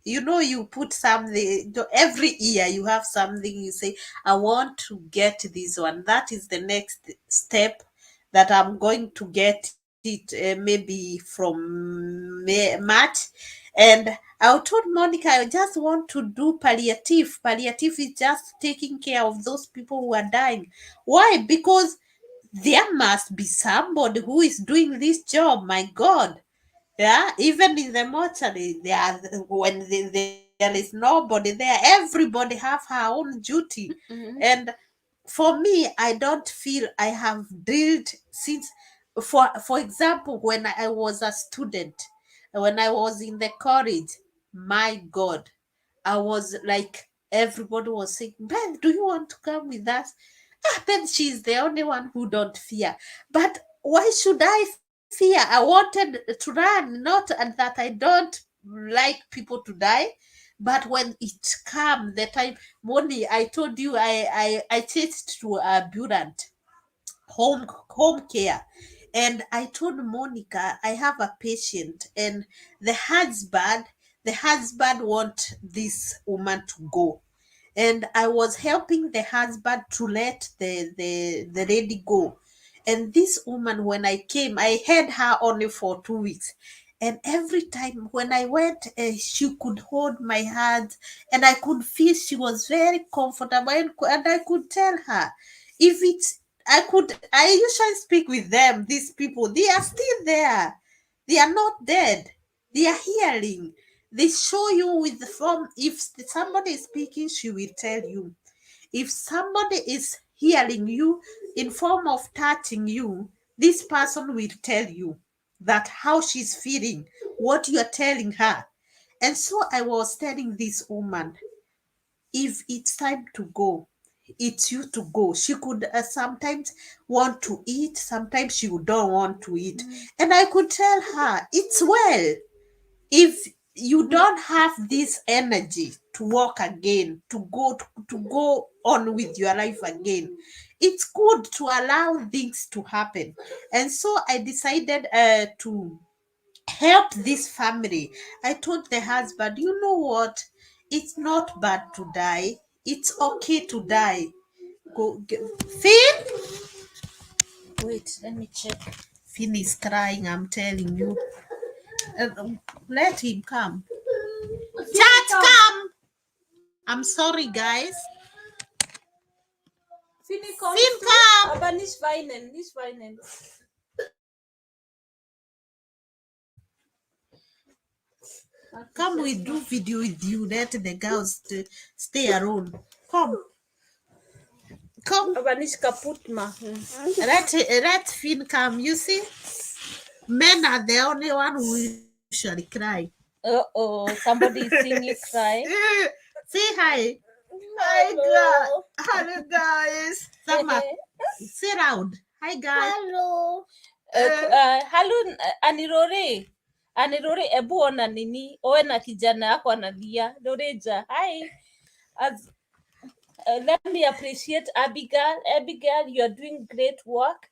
You know, you put something every year. You have something. You say, I want to get this one. That is the next step that I'm going to get it. Maybe from March, and I told Monica, I just want to do palliative. Palliative is just taking care of those people who are dying. Why? Because there must be somebody who is doing this job. My God. Yeah, even in the mortuary, there is nobody there, everybody have her own duty. And for me, I don't feel I have drilled since, for example, when I was a student, when I was in the college, my God, I was like, everybody was saying, Ben, do you want to come with us? Then she's the only one who don't fear. But why should I fear? I wanted to run, not that I don't like people to die. But when it come the time, Moni, I told you I changed to a Burant home care. And I told Monica, I have a patient, and the husband want this woman to go, and I was helping the husband to let the lady go. And this woman, when I came, I had her only for 2 weeks. And every time when I went, she could hold my hand, and I could feel she was very comfortable. And I could tell her, if it's, I usually speak with them, these people, they are still there. They are not dead. They are hearing. They show you with the form. If somebody is speaking, she will tell you. If somebody is hearing you in form of touching you, this person will tell you that how she's feeling, what you are telling her. And so I was telling this woman, if it's time to go, it's you to go. She could sometimes want to eat, sometimes she don't want to eat. And I could tell her, it's well. If you don't have this energy to walk again, to go on with your life again, it's good to allow things to happen. And so I decided to help this family. I told the husband, you know what, it's not bad to die, it's okay to die. Finn, wait, let me check. Finn is crying, I'm telling you. uh, Let him come. Chat, come. I'm sorry, guys. Fini, kommst Finn, du? come. Aber nicht weinen, nicht weinen. Come, we do video with you. Let the girls stay alone. Come. Come. Aber nicht kaputt machen. Let Finn come. You see, men are the only one who usually cry. Uh-oh, somebody is seeing you cry. Say hi. Hi, guys. Hello, guys. Sama, sit down. Hi, guys. Hello. Hello, Anirore. Anirore, ebu ona nini. Owe na kijana yako analia. Doreja, hi. Let me appreciate Abigail. Abigail, you are doing great work.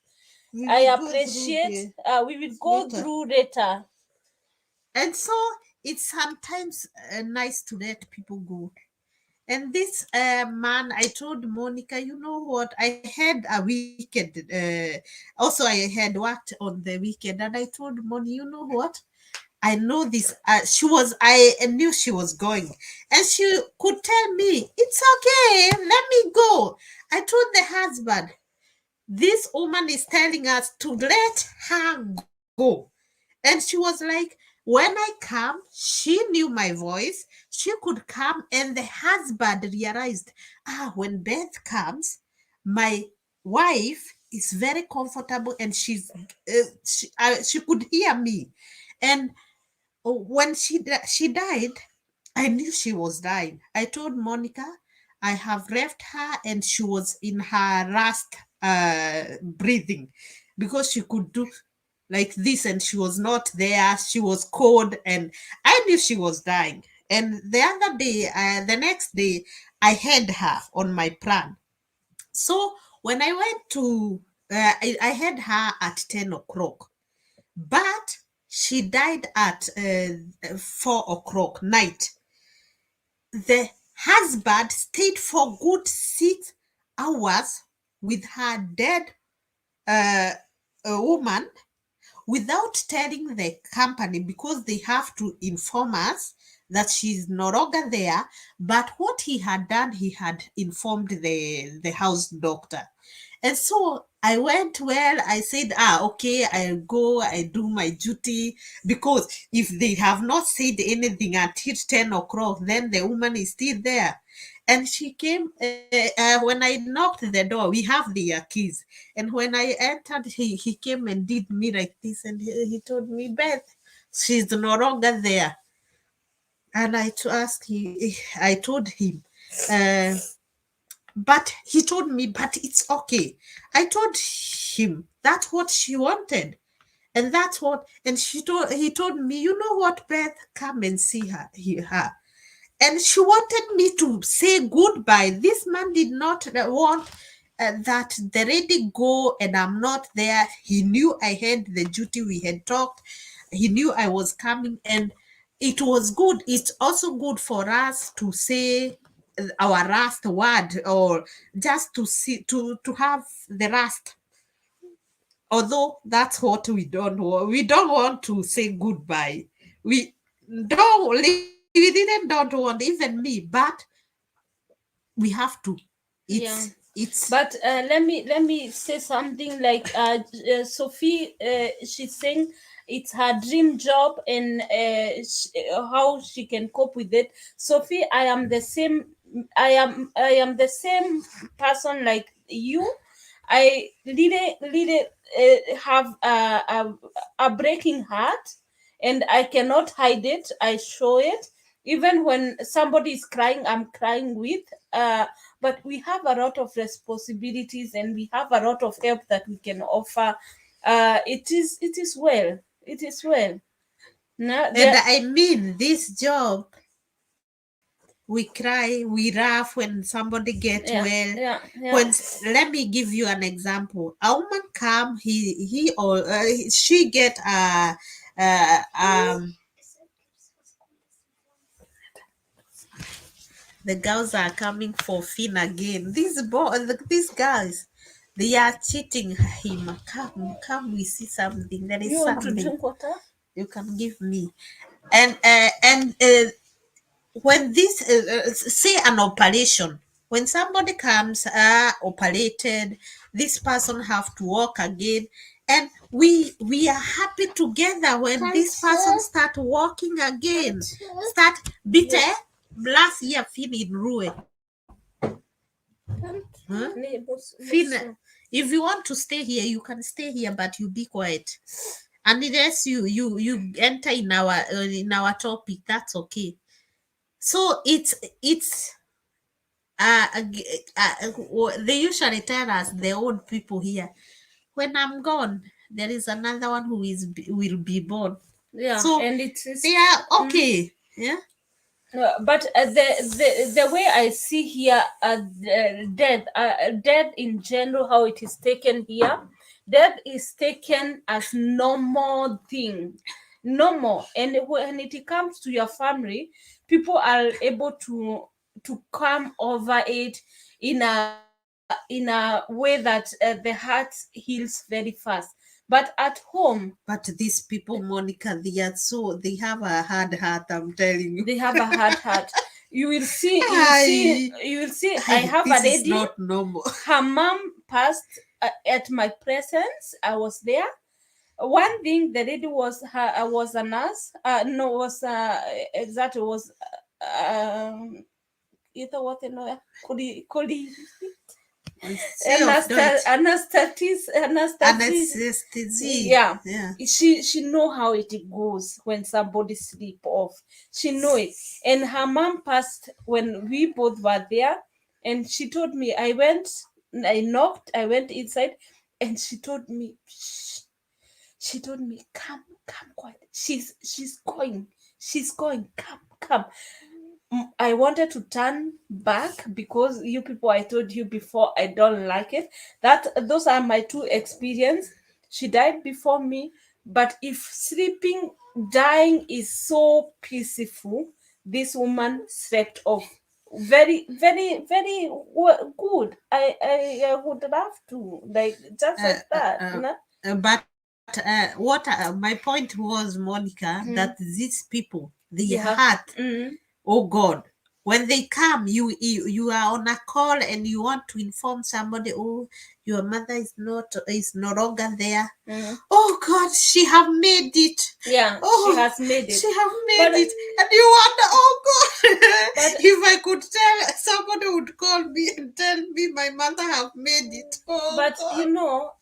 I appreciate. We will go through later. And so it's sometimes nice to let people go. And this man, I told Monica, you know what? I had a weekend. Also, I had worked on the weekend, and I told Moni, you know what? I know this. I knew she was going, and she could tell me, it's okay, let me go. I told the husband, this woman is telling us to let her go. And she was like, when I come, she knew my voice. She could come. And the husband realized, when Beth comes, my wife is very comfortable and she could hear me. And when she died, I knew she was dying. I told Monica, I have left her and she was in her last breathing because she could do like this and she was not there. She was cold and I knew she was dying. And the next day, I had her on my plan. So when I went to, I had her at 10 o'clock, but she died at 4 o'clock night. The husband stayed for good 6 hours with her dead woman without telling the company because they have to inform us that she's no longer there. But what he had done, he had informed the house doctor. And so I went, well, I said, okay, I'll go, I do my duty. Because if they have not said anything until 10 o'clock, then the woman is still there. And she came, when I knocked the door, we have the keys. And when I entered, he came and did me like this. And he told me, Beth, she's no longer there. And I told him, but he told me, but it's okay. I told him that's what she wanted. And that's what, and he told me, you know what, Beth, come and see her. And she wanted me to say goodbye. This man did not want that the lady go and I'm not there. He knew I had the duty. We had talked. He knew I was coming and it was good. It's also good for us to say our last word or just to have the last. Although that's what we don't want. We don't want to say goodbye. We don't want, even me, but we have to. It's But let me say something like Sophie, she's saying it's her dream job and how she can cope with it. Sophie, I am the same. I am the same person like you. I really have a breaking heart, and I cannot hide it. I show it. Even when somebody is crying, I'm crying with. But we have a lot of responsibilities, and we have a lot of help that we can offer. It is well. It is well. No, and I mean this job. We cry, we laugh when somebody gets well. When let me give you an example. A woman come, he or she get the girls are coming for Finn again. These guys, they are cheating him. Come, we see something. There is something. Want to drink water? You can give me. And when this say an operation, When somebody comes, operated, this person have to walk again, and we are happy together when this person start walking again. Start bitte, last year fin in Rue. Huh? Fin, if you want to stay here, you can stay here, but you be quiet. Unless you enter in our topic, that's okay. So it's they usually tell us, the old people here, when I'm gone, there is another one who will be born. Yeah, So and it is they are okay. Yeah. but the way I see here, death in general, how it is taken here, death is taken as normal thing, normal. And when it comes to your family, people are able to come over it in a way that the heart heals very fast. But at home, But these people, Monica, they have a hard heart, I'm telling you. they have a hard heart. You will see. I have a This is lady. not normal. Her mom passed at my presence. I was there. One thing, the lady was a nurse. No, was exactly was either what you know, could Anesthesia. yeah. She know how it goes when somebody sleep off. She know it. And her mom passed when we both were there, and she told me, I knocked, I went inside, and she told me, shh. She told me, come quiet, she's going, come. I wanted to turn back because you people, I told you before, I don't like it. Those are my two experience. She died before me, but if sleeping, dying is so peaceful, this woman slept off very, very, very good. I would love to, like, just like that, you know? But what my point was, Monica, that these people, the heart, oh God, when they come, you are on a call and you want to inform somebody, oh, your mother is no longer there. Oh God, she have made it. Yeah, Oh, she has made it. She have made it, and you wonder, oh God, if I could tell, somebody would call me and tell me my mother have made it. Oh, but God. you know,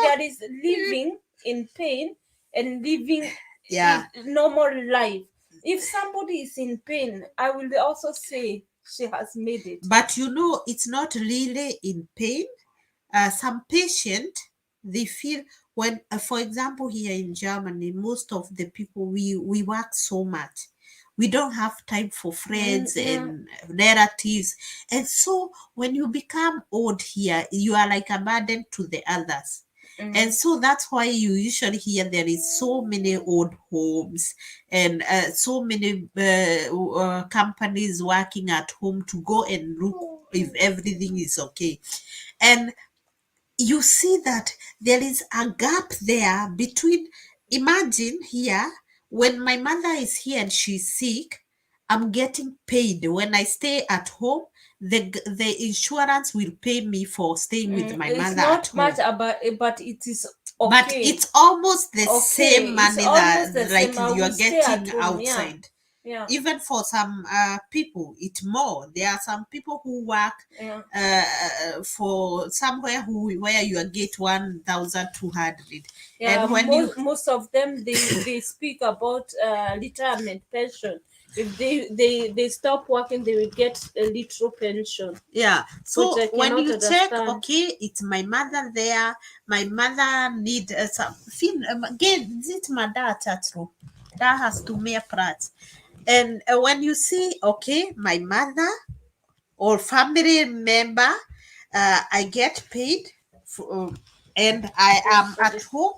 there is living in pain and living normal life. If somebody is in pain, I will also say she has made it. But it's not really in pain. Some patient, they feel when, for example, here in Germany, most of the people, we work so much. We don't have time for friends and relatives. And so when you become old here, you are like a burden to the others. And so that's why you usually hear there is so many old homes and so many companies working at home to go and look if everything is okay. And you see that there is a gap there between, imagine here, when my mother is here and she's sick, I'm getting paid. When I stay at home, the insurance will pay me for staying with my mother at home. It's not much about it, but it is okay. But it's almost the same money that like you are getting outside. Yeah. Even for some people, it's more. There are some people who work for somewhere where you get 1,200. Yeah, And when most of them they speak about retirement pension. If they stop working, they will get a little pension. Yeah. So when you check, understand. okay, it's my mother there. My mother need some. Again, zit mada chatro. That has to me prat. And when you see, okay, my mother or family member, I get paid, and I am at home.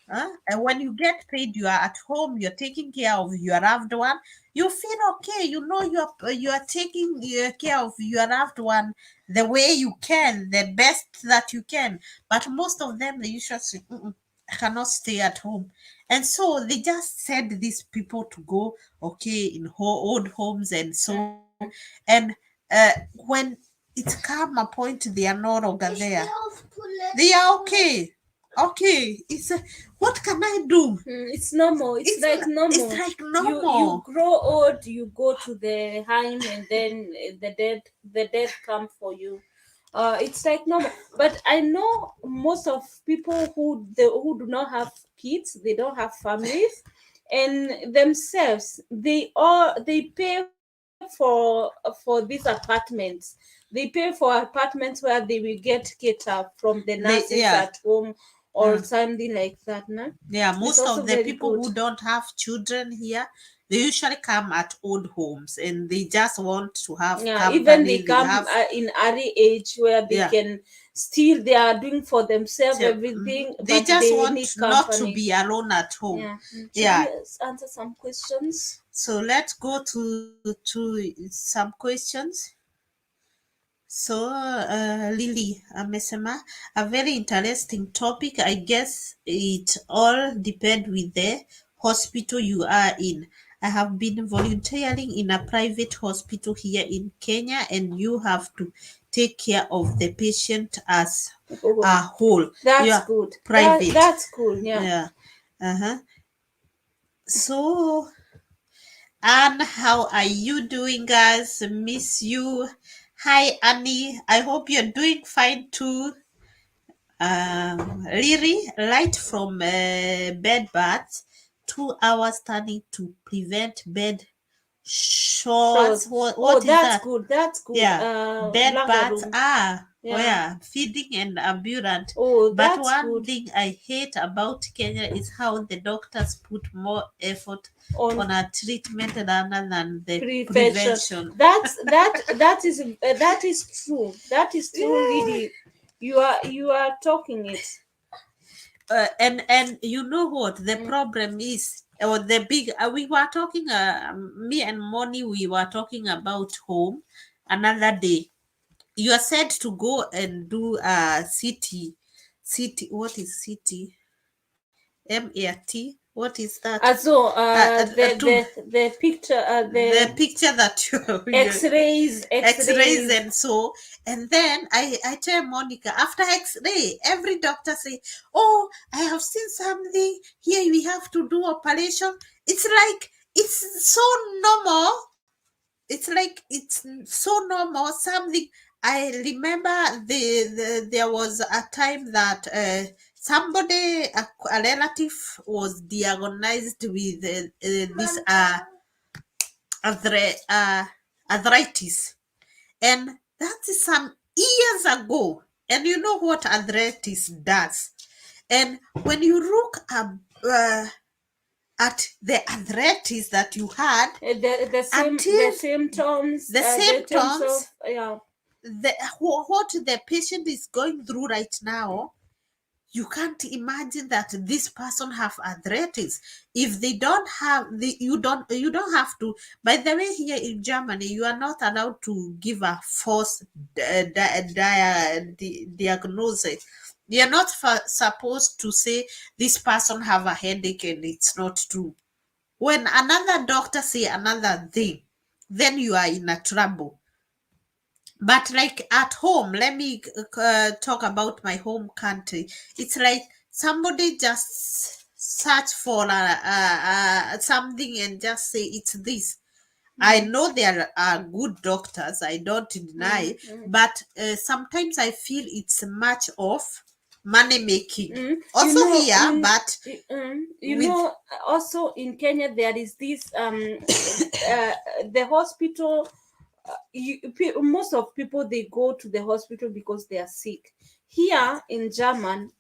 And when you get paid, you are at home. You're taking care of your loved one. You feel okay. You are taking care of your loved one the way you can, the best that you can. But most of them, they usually say, I cannot stay at home. And so they just send these people to go, okay, in old homes and so. And when it's come a point they are no longer there. They are okay. Okay. It's what can I do? It's normal. It's like normal. It's like You normal. grow old, you go to the Heim, and then the dead come for you. It's like normal. But I know most of people who do not have kids, they don't have families, and themselves they pay for these apartments. They pay for apartments where they will get cater from the nurses yeah. at home or something like that. No? Yeah, It's most also of the very people good. who don't have children here, they usually come at old homes and they just want to have Yeah, company. even they They come have in early age where they Yeah. can still they are doing for themselves So, everything, they but just they want need not to company. be alone at home. Yeah. Should Yeah. we answer some questions? So let's go to some questions. So, Lily amesema, a very interesting topic. I guess it all depends with the hospital you are in. I have been volunteering in a private hospital here in Kenya, and you have to take care of the patient as a whole. That's Yeah, good. private. That's cool. Yeah. Yeah. Uh-huh. So, Anne, how are you doing, guys? Miss you. Hi, Annie. I hope you're doing fine too. Riri, light from bed baths, 2 hours standing to prevent bed shores. Shows. What is That's that? good. That's good. Yeah, bed Longer baths. room. Oh yeah, feeding and ambulance. Oh, But that's one good. thing I hate about Kenya is how the doctors put more effort on a treatment rather than the prevention. That is true. That is true. Really, you are talking it. And you know what the problem is, or the big we were talking, me and Moni, we were talking about home another day. You are said to go and do a city, what is city, MAT, what is that? So To the picture the picture that X-rays X-rays and so, and then I tell Monica, after X-ray every doctor say, oh, I have seen something here, we have to do operation. It's like it's so normal. It's like it's so normal. Something I remember, there was a time that somebody, a relative was diagnosed with this arthritis, and that is some years ago. And you know what arthritis does. And when you look at the arthritis that you had, the symptoms, the symptoms, of, yeah, what the patient is going through right now, you can't imagine that this person have arthritis. If they don't have the, you don't have to. By the way, here in Germany you are not allowed to give a false diagnosis. You're not supposed to say this person have a headache and it's not true. When another doctor say another thing, then you are in a trouble. But like at home, let me talk about my home country. It's like somebody just search for something and just say it's this. I know there are good doctors, I don't deny, but sometimes I feel it's much of money making. Also here, but you with know, also in Kenya there is this the hospital. Most of people, they go to the hospital because they are sick. Here in German,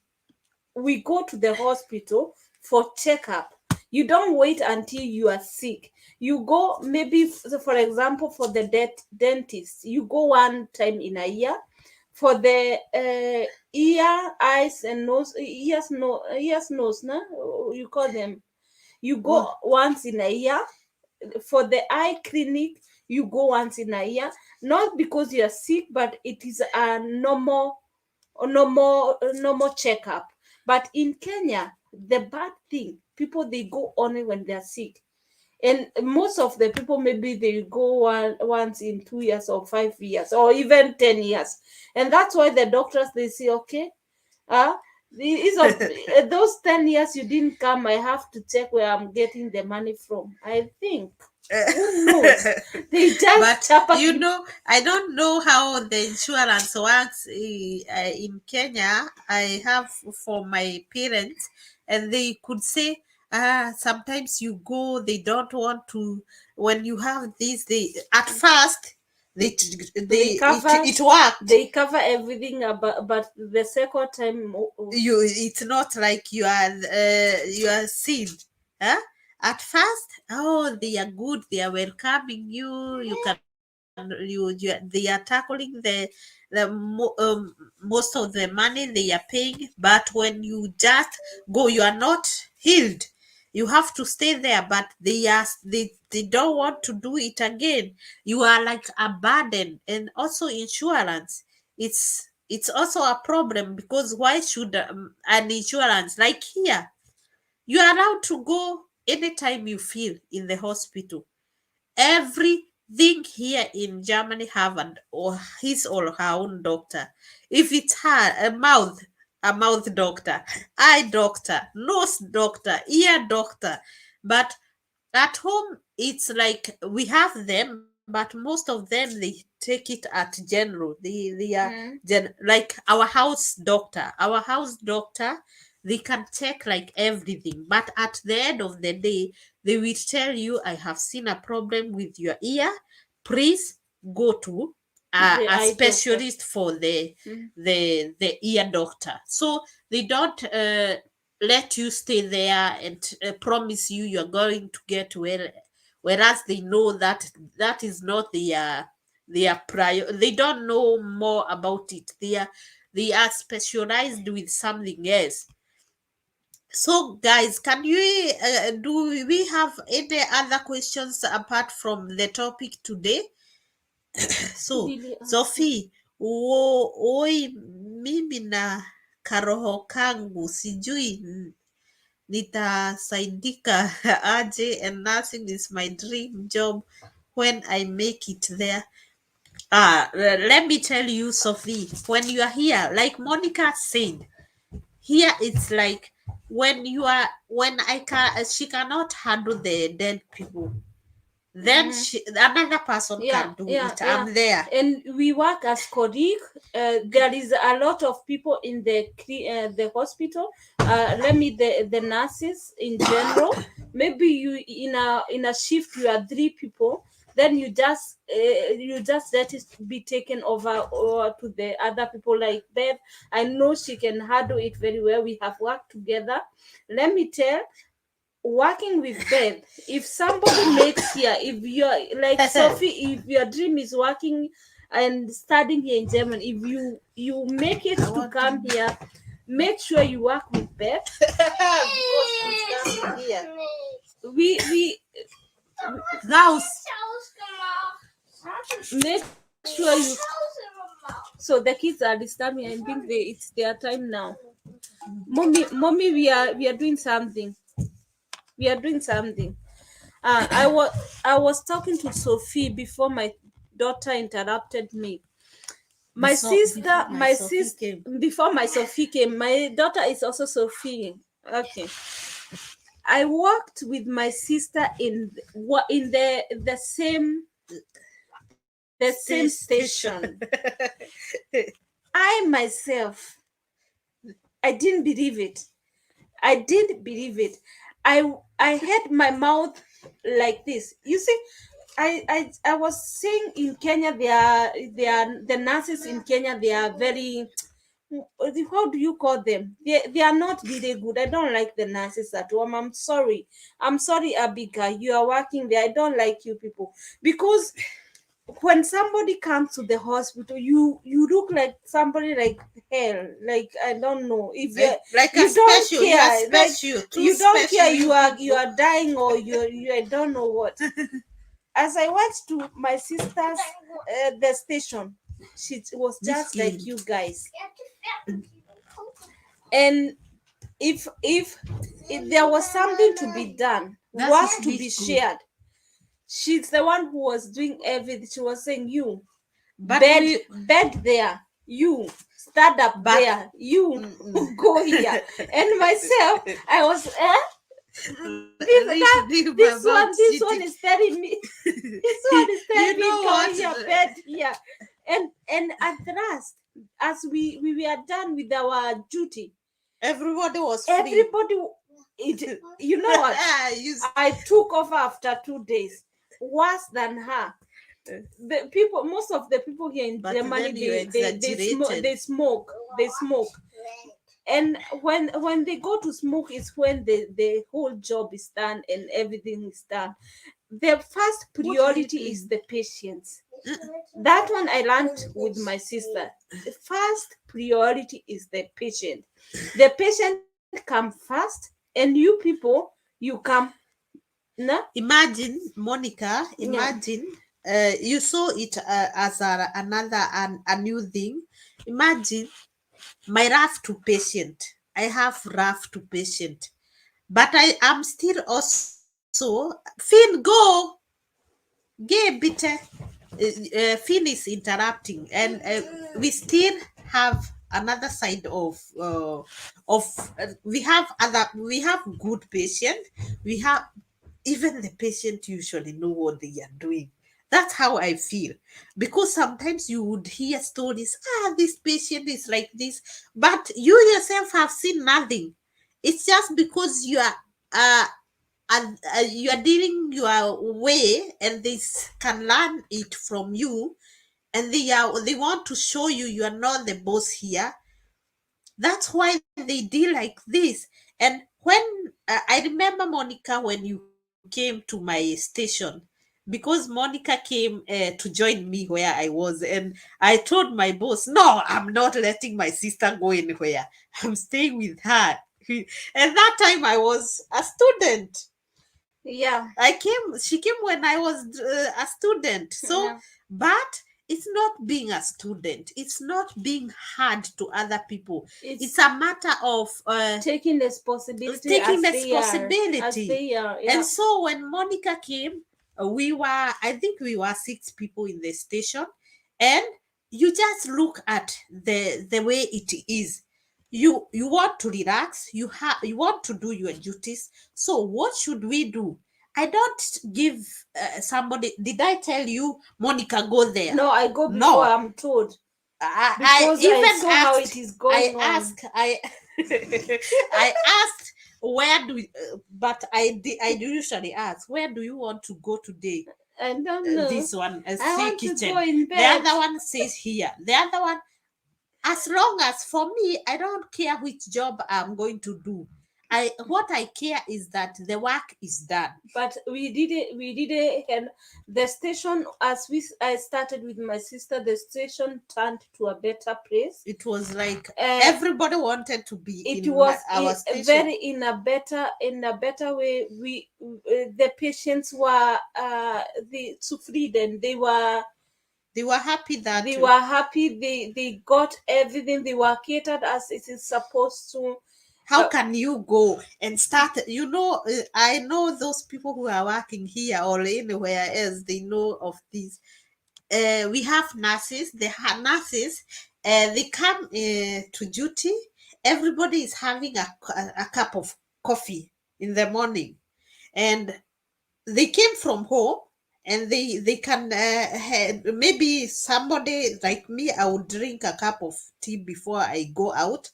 we go to the hospital for checkup. You don't wait until you are sick. You go, maybe for example, for the dentist, you go one time in a year. For the ear, eyes and nose, ears, nose, no? You call them. You go once in a year. For the eye clinic, you go once in a year, not because you are sick, but it is a normal checkup. But in Kenya, the bad thing, people, they go only when they are sick. And most of the people, maybe they go once in 2 years or 5 years or even 10 years. And that's why the doctors, they say, okay, those 10 years you didn't come, I have to check where I'm getting the money from. I think, who knows? They just But you know, I don't know how the insurance works in Kenya. I have for my parents, and they could say, sometimes you go, they don't want to. When you have this, they at first they cover it worked. they cover everything, but the second time, It's not like you are seen, huh? At first, oh, they are good, they are welcoming you, they are tackling most of the money they are paying. But when you just go, you are not healed, you have to stay there. But they don't want to do it again. You are like a burden. And also insurance, it's also a problem, because why should an insurance, like here, you are allowed to go anytime you feel in the hospital. Everything here in Germany have or his or her own doctor. If it's her, a mouth doctor, eye doctor, nose doctor, ear doctor. But at home, it's like we have them, but most of them they take it at general. They are like our house doctor. Our house doctor, they can check like everything, but at the end of the day, they will tell you, I have seen a problem with your ear. Please go to a specialist for the ear doctor. So they don't let you stay there and promise you're going to get well, whereas they know that that is not their prior. They don't know more about it. They are specialized with something else. So guys, can you do we have any other questions apart from the topic today? So really Sophie, oi, mimi na karoho kangu sijui nitasaidika aje, and nursing is my dream job when I make it there. Let me tell you, Sophie, when you are here, like Monica said, here it's like when I can she cannot handle the dead people, then another person can do it. I'm there. And we work as colleague. There is a lot of people in the hospital. Let me the nurses in general. Maybe you in a shift you are 3 people. Then you just let it be taken over or to the other people. Like Beth, I know she can handle it very well. We have worked together. Let me tell, working with Beth, if somebody makes here, if you're like Sophie, if your dream is working and studying here in Germany, if you make it to come here, make sure you work with Beth. Because it's coming here. We Gauss. make sure you. So the kids are disturbing. I think it's their time now. Mommy, we are doing something. We are doing something. I was talking to Sophie before my daughter interrupted me. My sister, before my Sophie came, my daughter is also Sophie. Okay. I worked with my sister in the same station. I myself, I didn't believe it. I had my mouth like this. You see, I was saying in Kenya, they are the nurses in Kenya, they are very, how do you call them? They are not really good. I don't like the nurses at home. I'm sorry, Abigail, you are working there. I don't like you people, because when somebody comes to the hospital, you look like somebody like hell. Like, I don't know if like you a don't special, care. you are special, Like, you don't care. You are dying, or you I don't know what. As I went to my sister's the station, she was just like you guys. And if there was something to be done, work to be shared, She's the one who was doing everything. She was saying, you But bed there, you stand up But- there, you go here. And myself, I was this one is telling me this one is telling me go here, bed here. And at last, as we were done with our duty, everybody was free. everybody you know what, I took over after 2 days, worse than her. The people, most of the people here in But Germany, then they smoke. And when they go to smoke is when the whole job is done and everything is done. The first priority is the patients. That one I learned with my sister. The first priority is the patient. The patient come first, and you people, you come. No? Imagine, Monica, you saw it as a new thing. Imagine my rough to patient. I have rough to patient, but I am still also Finn go gay bitte. Finn is interrupting, and we still have another side of we have good patient. We have even the patient usually know what they are doing. That's how I feel, because sometimes you would hear stories, this patient is like this, but you yourself have seen nothing. It's just because you are and you are dealing your way, and can learn it from you, and they want to show you you are not the boss here. That's why they deal like this. And when I remember, Monica, when you came to my station, because Monica came to join me where I was, and I told my boss, no, I'm not letting my sister go anywhere. I'm staying with her. And that time I was a student. Yeah. She came when I was a student. So, Yeah. but it's not being a student. It's not being hard to other people. It's a matter of taking responsibility. As they are. Yeah. And so when Monica came, I think we were 6 people in the station, and you just look at the way it is. You want to relax. You want to do your duties. So what should we do? I don't give somebody. Did I tell you, Monica, go there? No, I go before I'm told. Because I saw how it is going on. I asked, where do but I usually ask, where do you want to go today? I don't know. This one, I want kitchen. to go in bed. The other one says here. The other one, as long as for me, I don't care which job I'm going to do. What I care is that the work is done. But we did it, and the station, I started with my sister, the station turned to a better place. It was like everybody wanted to be our station. Very in a better way. We the patients were zufrieden. They were happy that they got everything. They were catered as it is supposed to. How can you go and start? I know those people who are working here or anywhere else, they know of this. We have nurses. Nurses, they come to duty. Everybody is having a cup of coffee in the morning, and they came from home, and they can maybe somebody like me, I would drink a cup of tea before I go out.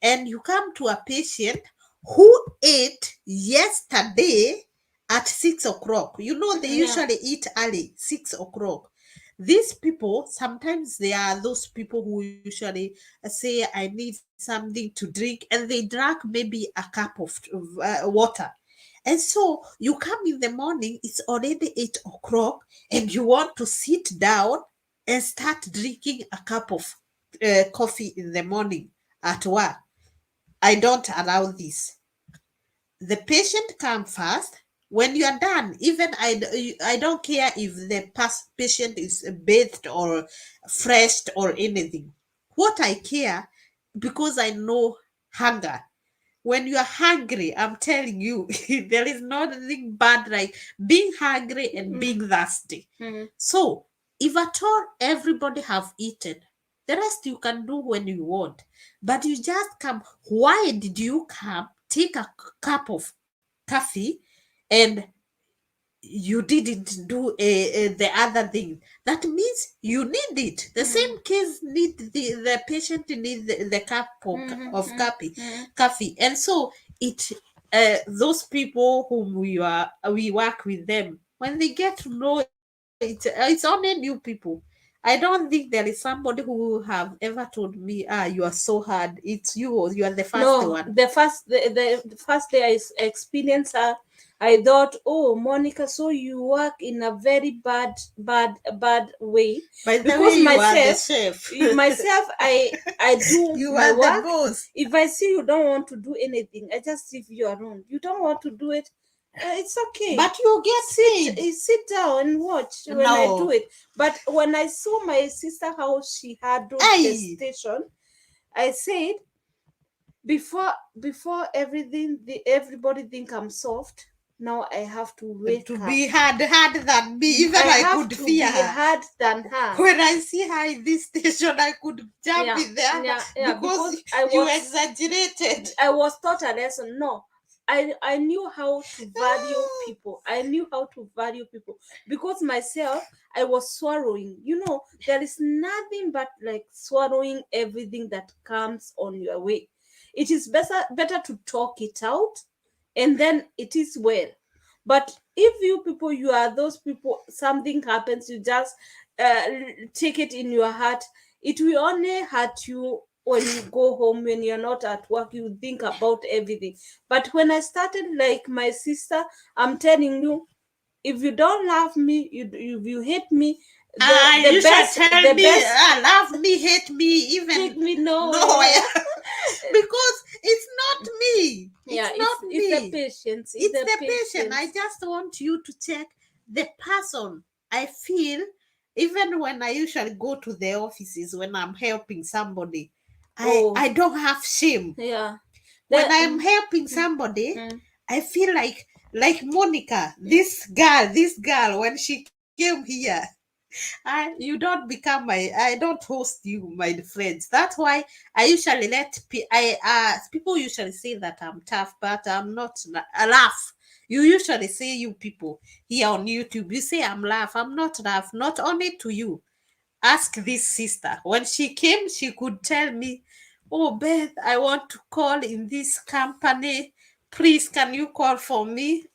And you come to a patient who ate yesterday at 6 o'clock. They usually eat early, 6 o'clock. These people, sometimes they are those people who usually say, I need something to drink, and they drank maybe a cup of water. And so you come in the morning, it's already 8 o'clock, and you want to sit down and start drinking a cup of coffee in the morning at work. I don't allow this. The patient come first. When you are done, even I don't care if the patient is bathed or freshed or anything. What I care, because I know hunger, when you are hungry, I'm telling you, there is nothing bad like being hungry and being thirsty. So if at all everybody have eaten, the rest you can do when you want. But you just come. Why did you come? Take a cup of coffee and you didn't do the other thing. That means you need it. The same case need the patient need the cup of coffee. And so it those people whom we work with them, when they get to know it, it's only new people. I don't think there is somebody who have ever told me, you are so hard. It's you are the first one. The first day I experienced her, I thought, oh, Monica, so you work in a very bad way. By the Because way, you are the myself, chef. myself, I do You my are work. the boss. If I see you don't want to do anything, I just leave you around. You don't want to do it, it's okay. But you get paid. Sit down and watch when I do it. But when I saw my sister how she handled the station, I said, before everybody think I'm soft. Now I have to wake to up. be hard than me. Even I could fear her. Hard than her. When I see her in this station, I could jump in there because you exaggerated. I was taught a lesson. No, I knew how to value people. I knew how to value people because myself, I was swallowing. There is nothing but like swallowing everything that comes on your way. It is better to talk it out, and then it is well. But if you are those people, something happens, you just take it in your heart. It will only hurt you when you go home, when you're not at work. You think about everything. But when I started like my sister, I'm telling you, if you don't love me, if you hate me, you should tell me, love me, hate me, even take me nowhere. Because it's not me. It's the patience. It's the patient. I just want you to check the person. I feel even when I usually go to the offices when I'm helping somebody, I don't have shame. Yeah. When I'm helping somebody, I feel like Monica, this girl, when she came here, you don't become I don't host you, my friends. That's why I usually people usually say that I'm tough, but I'm not. I laugh. You usually say, you people here on YouTube, you say I'm laugh. I'm not laugh. Not only to you. Ask this sister. When she came, she could tell me, oh, Beth, I want to call in this company. Please, can you call for me?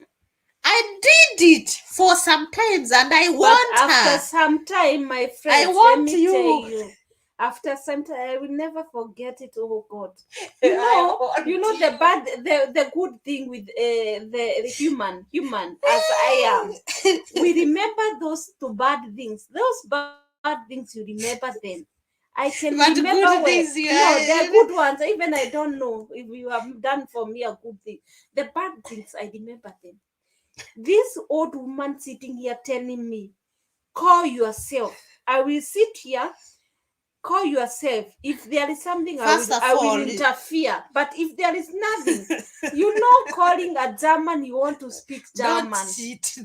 I did it for some times, and I want her. After some time, my friends, I want let me tell you. After some time, I will never forget it. Oh God! You know the good thing with the human as I am. We remember those two bad things. Those bad things, you remember them. I can remember good things, the good ones. Even I don't know if you have done for me a good thing. The bad things, I remember them. This old woman sitting here telling me, call yourself. I will sit here, call yourself. If there is something, I will interfere. But if there is nothing, calling a German, you want to speak German. Don't cheat.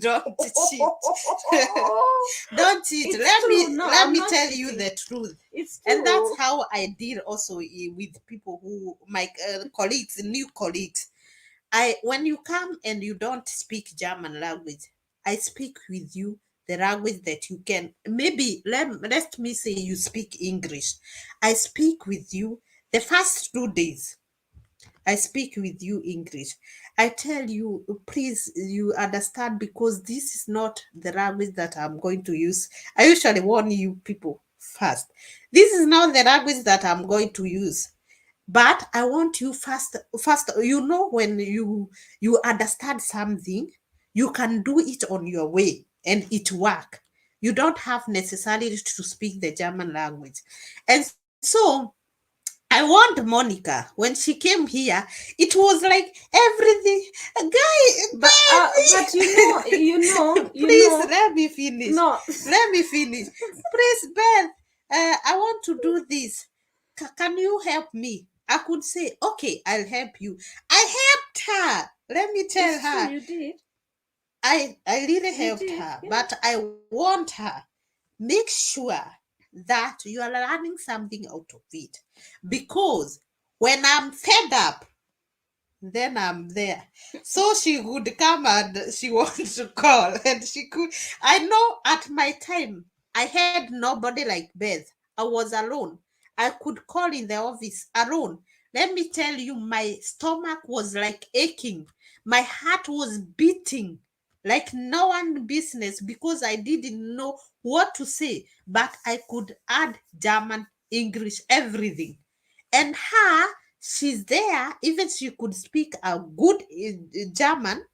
Don't cheat. Let me tell you the truth. It's true. And that's how I deal also with people who, my colleagues, new colleagues. When you come and you don't speak German language, I speak with you the language that you can. Maybe let me say you speak English. I speak with you the first 2 days. I speak with you English. I tell you, please, you understand, because this is not the language that I'm going to use. I usually warn you people first. This is not the language that I'm going to use. But I want you first, when you understand something, you can do it on your way and it work. You don't have necessarily to speak the German language. And so I want Monica, when she came here, it was like everything. But please, let me finish. No. Let me finish. Please, Beth, I want to do this. Can you help me? I could say, okay, I'll help you. I her. Let me tell It's true, her. you did. I really You helped did, her, yeah. but I want her, make sure that you are learning something out of it. Because when I'm fed up, then I'm there. So she would come and she wants to call, and she could. I know at my time, I had nobody like Beth. I was alone. I could call in the office alone. Let me tell you, my stomach was like aching. My heart was beating like no one business because I didn't know what to say, but I could add German, English, everything. And her, she's there, even she could speak a good German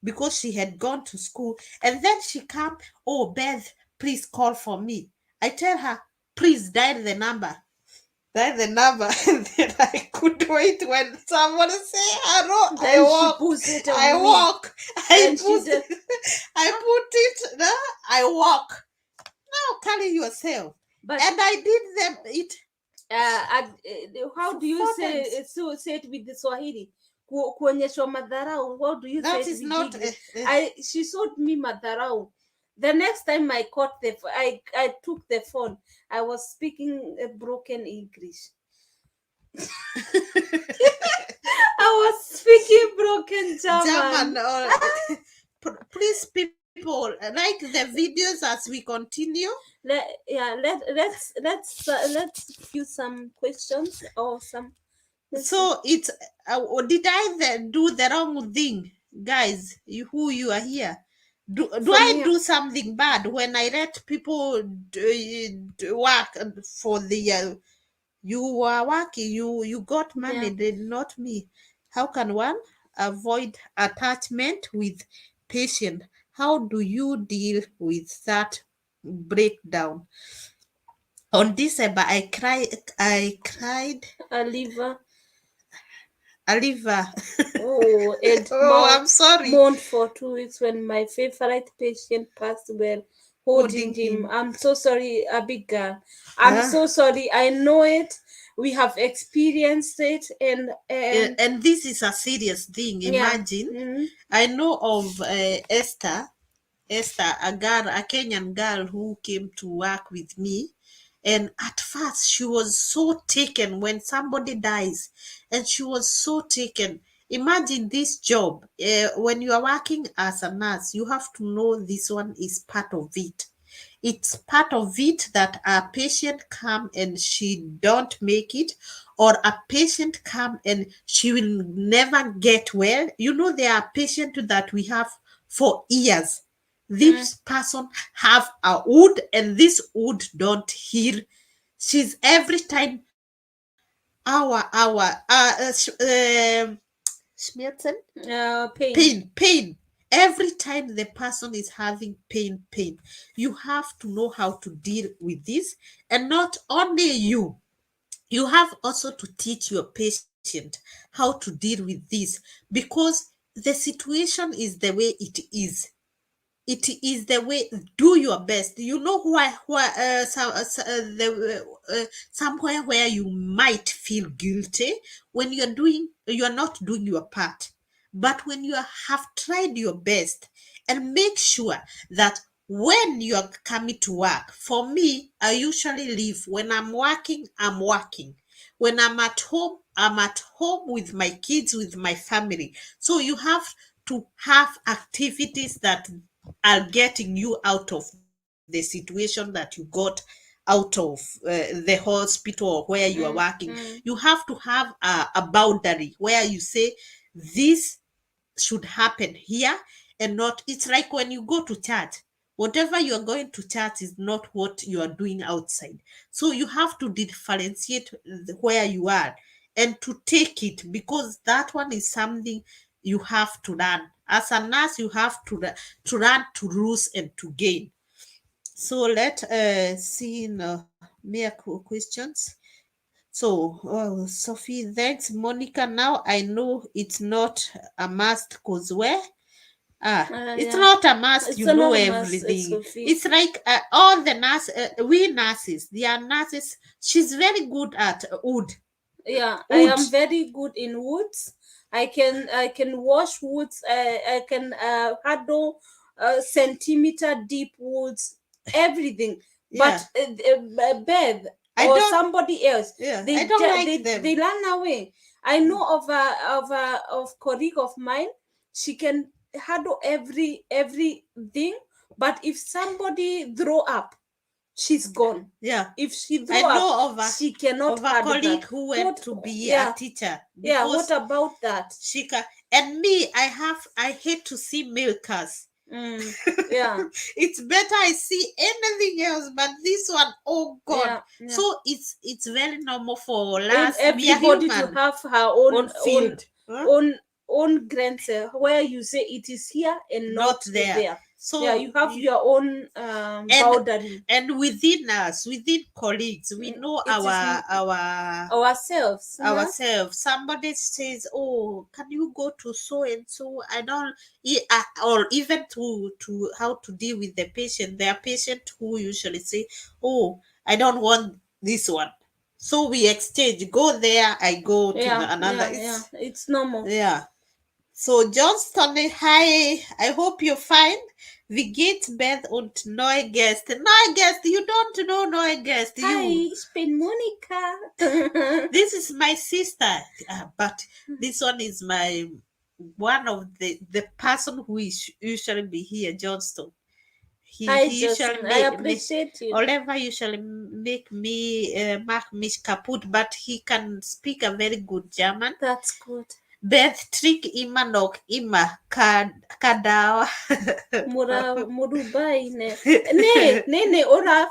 because she had gone to school. And then she come, oh, Beth, please call for me. I tell her, please dial the number. Dial the number. And then I could wait when someone say hello. Then she puts it on I me. walk. Then she did. I put it, no, I walk. Now carry yourself. But And I did them it how do you four say times. say it with the Swahili? Kuonyeshwa madharau. What do you say That it is with not English? She showed me madharau. The next time I caught I took the phone. I was speaking a broken English. I was speaking broken German. Please, people, like the videos as we continue. Let's view some questions or some. So it's did I do the wrong thing, guys? Who you are here? Do I do something bad when I let people work for the? You were working. You got money, not me. How can one avoid attachment with patient? How do you deal with that breakdown? On December, I cried. Aliva. Oh, and I'm sorry. mourned for 2 weeks when my favorite patient passed while holding him. I'm so sorry, Abigail. I'm so sorry. I know it. We have experienced it, and this is a serious thing. Imagine, I know of Esther, a Kenyan girl who came to work with me. And at first, she was so taken when somebody dies, and she was so taken. Imagine this job. When you are working as a nurse, you have to know this one is part of it. It's part of it that a patient come and she don't make it, or a patient come and she will never get well. You know, there are patients that we have for years. This person have a wound and this wound don't heal. She's every time Schmerzen? Pain. Every time the person is having pain. You have to know how to deal with this. And not only you have also to teach your patient how to deal with this, because the situation is the way it is. It is the way. Do your best. You know why somewhere where you might feel guilty when you're not doing your part, but when you have tried your best, and make sure that when you're coming to work, for me, I usually leave. When I'm working. When I'm at home with my kids, with my family. So you have to have activities that are getting you out of the situation that you got out of the hospital or where you are working. You have to have a boundary where you say this should happen here, and not. It's like when you go to church. Whatever you are going to church is not what you are doing outside. So you have to differentiate where you are and to take it, because that one is something you have to learn. As a nurse, you have to learn to lose and to gain. So let see mere questions. So, Sophie, thanks, Monica. Now I know it's not a must, because where? It's not a must. It's you know not a must, everything. Sophie. It's like all the nurses, we nurses, they are nurses. She's very good at wood. Yeah, I am very good in woods. I can wash woods. I can handle centimeter deep woods, everything. Yeah. But Beth I or don't. somebody else, Yeah, I don't like them. they run away. I know of colleague of mine. She can handle everything, but if somebody throw up, she's gone. Yeah. If she I throw know up, of a she cannot of a handle colleague that. who went What? to be Yeah, a teacher yeah. because What about that? she can. And me, I hate to see milkers. Yeah, It's better I see anything else, but this one, oh God. yeah, yeah. So it's very normal for And us. We are everybody to human have her on field, huh? own grenze where you say it is here and Not not there. there. So Yeah, you have your own and boundary. and within us, within colleagues, we know It is ourselves. ourselves. Somebody says, "Oh, can you go to so and so?" I don't, or even to how to deal with the patient. There are patients who usually say, "Oh, I don't want this one," so we exchange. Go there, I go to Yeah, another. yeah. It's normal. Yeah. So Johnston, hi. I hope you're fine. Wie geht's, Beth und neue Gäste? Neue Gäste, you don't know neue Gäste. Hi, You. ich bin Monica. This is my sister, but this one is my one of the person who is usually be here, Johnston. Hi, He usually Justin. I appreciate you. Oliver usually make mich kaputt, but he can speak a very good German. That's good. Beth trick immer noch immer kadawa. Murubaine. Ne, ora.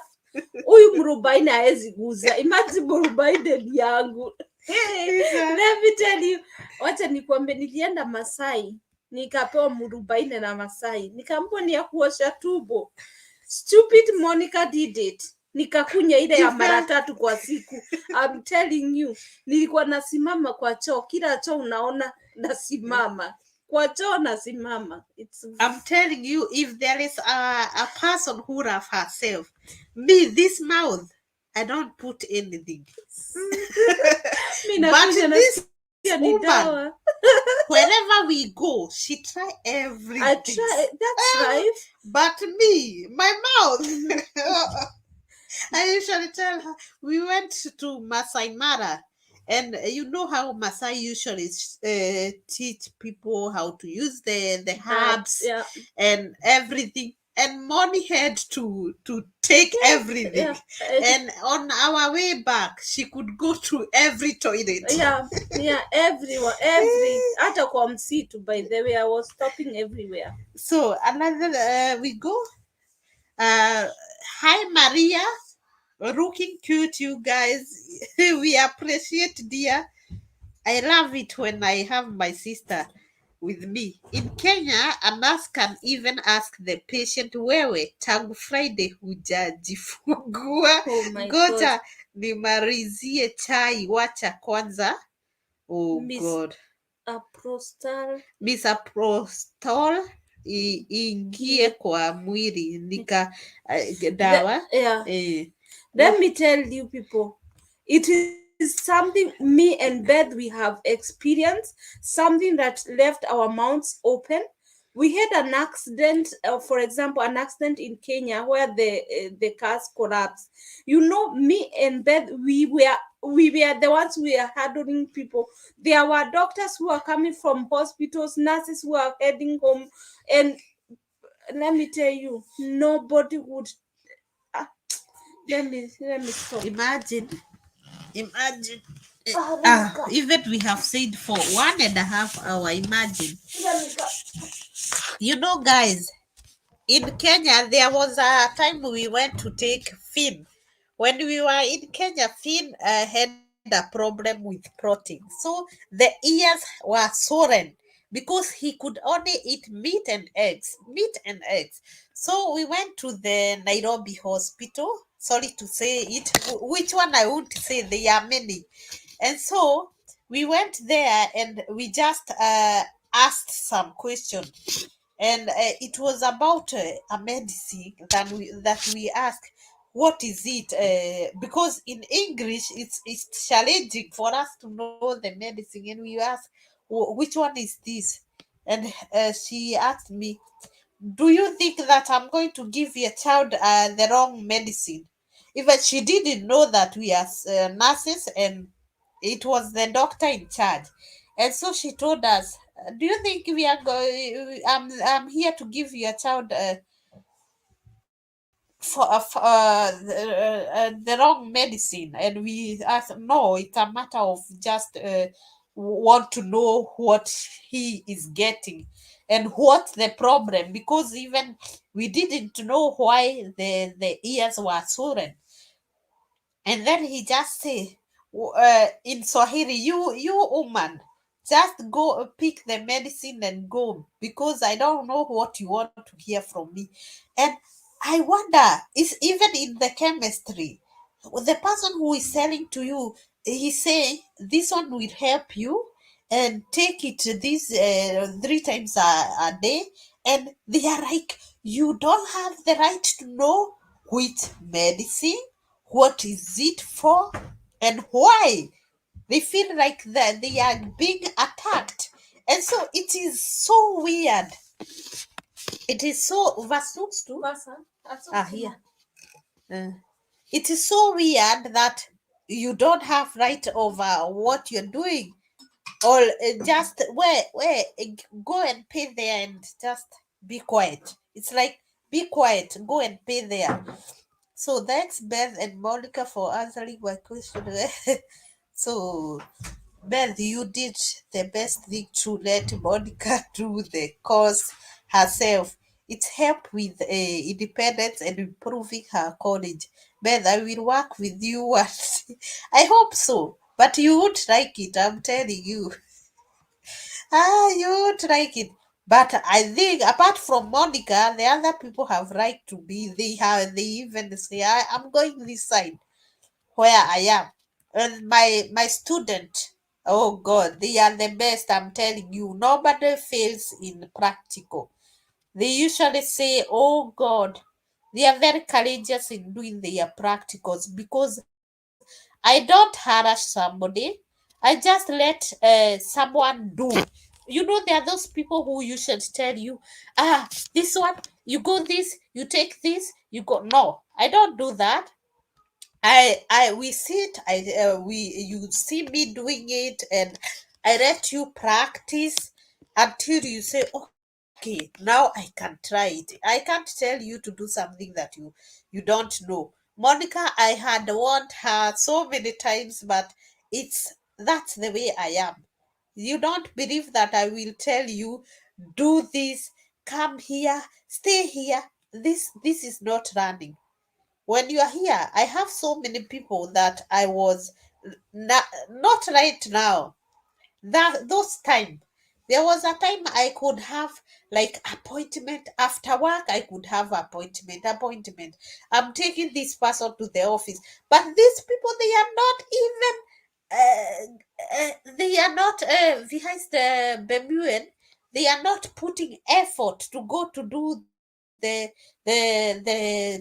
Huyu murubaine haezi guza. Imagine murubaine ni yangu. Let me tell you. Wacha nikwambie, nilienda Masai nikapewa murubaine na Masai, nikaambiwa ni ya kuosha tumbo. Stupid Monica did it. Nikakunya ile ya mara 3 kwa siku. I'm telling you, nilikuwa nasimama kwa choo, kila choo unaona nasimama kwa choo, nasimama. I'm telling you, if there is a person who love herself, me, this mouth, I don't put anything. But this woman, wherever we go, she try everything. I try. That's right. But me, my mouth. I usually tell her, we went to Masai Mara, and you know how Masai usually teach people how to use the herbs and everything. And Moni had to take everything. And on our way back, she could go to every toilet. Yeah, everywhere, hata kwa msitu, by the way, I was stopping everywhere. So another, we go. Hi, Maria. Looking cute, you guys. We appreciate, dear. I love it when I have my sister with me. In Kenya, a nurse can even ask the patient, wewe tangu Friday hujajifungua? Goja nimalizie chai, wacha kwanza. Oh God. Miss Aprostol ingie kwa mwili nika dawa. Let me tell you people, it is something me and Beth we have experienced, something that left our mouths open. We had an accident, for example, an accident in Kenya where the cars collapsed. You know, me and Beth, we were the ones who were handling people. There were doctors who are coming from hospitals, nurses who are heading home, and let me tell you, nobody would. Let me stop. Imagine. Even we have said for 1.5 hours. Imagine. You know, guys, in Kenya, there was a time we went to take Finn. When we were in Kenya, Finn had a problem with protein. So the ears were swollen because he could only eat meat and eggs. So we went to the Nairobi hospital. Sorry to say it. Which one I won't say. There are many. And so we went there and we just asked some questions. And it was about a medicine that we asked, what is it? Because in English, it's challenging for us to know the medicine. And we ask, which one is this? And she asked me, do you think that I'm going to give your child the wrong medicine? Even she didn't know that we are nurses, and it was the doctor in charge. And so she told us, do you think we are going? I'm here to give your child the wrong medicine. And we asked, no, it's a matter of just want to know what he is getting and what's the problem, because even we didn't know why the ears were swollen. And then he just say, in Swahili, you woman, just go pick the medicine and go, because I don't know what you want to hear from me. And I wonder, is even in the chemistry, the person who is selling to you, he's saying this one will help you, and take it this 3 times a day, and they are like, you don't have the right to know which medicine, what is it for, and why. They feel like that they are being attacked. And so it is so weird. It is so versus to here. It is so weird that you don't have right over what you're doing, or just go and pay there and just be quiet. It's like, be quiet, go and pay there. So thanks, Beth and Monica, for answering my question. So, Beth, you did the best thing to let Monica do the course herself. It's helped with independence and improving her college. Beth, I will work with you. I hope so. But you would like it, I'm telling you. You would like it. But I think apart from Monica, the other people have right to be. They even say, I'm going this side where I am. And my student, oh God, they are the best. I'm telling you, nobody fails in practical. They usually say, oh God, they are very courageous in doing their practicals, because I don't harass somebody. I just let someone do. You know, there are those people who usually tell you, this one, you go this, you take this, you go. No, I don't do that. I we sit I we you see me doing it, and I let you practice until you say, okay, now I can try it. I can't tell you to do something that you don't know. Monica, I had warned her so many times, but that's the way I am. You don't believe that I will tell you, do this, come here, stay here. This is not running. When you are here, I have so many people that I was not right now. That those time, there was a time I could have like appointment after work. I could have appointment. I'm taking this person to the office, but these people, they are not even. They are not behind the Bermudan. They are not putting effort to go to do the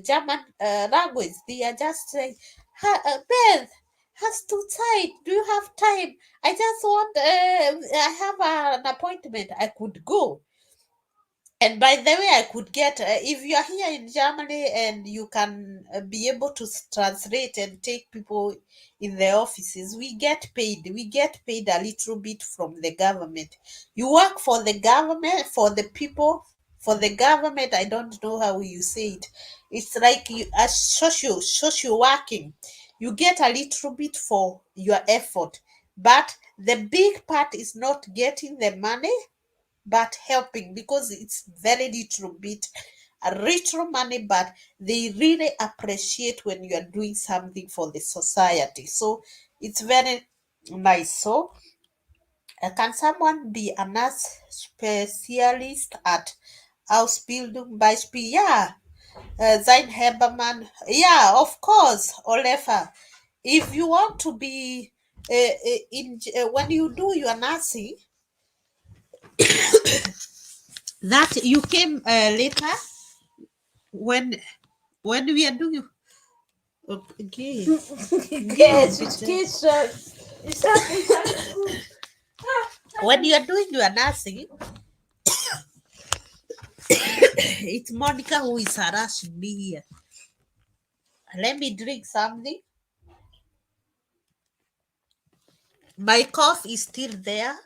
German language. They are just saying, Beth, has too tight. Do you have time? I just want. I have an appointment. I could go. And by the way, I could get, if you are here in Germany and you can be able to translate and take people in the offices, we get paid. We get paid a little bit from the government. You work for the government, for the people, for the government. I don't know how you say it. It's like you, a social working. You get a little bit for your effort. But the big part is not getting the money, but helping, because it's very little bit a little money, but they really appreciate when you are doing something for the society. So it's very nice. So can someone be a nurse specialist at Ausbildung Beispiel? Yeah, Zain Heberman. Yeah, of course, Olefa. If you want to be when you do your nursing, that you came later, when we are doing okay. Yes, it's kids. It's not good. when you are doing your nursing, it's Monica who is harassing me here. Let me drink something. My cough is still there.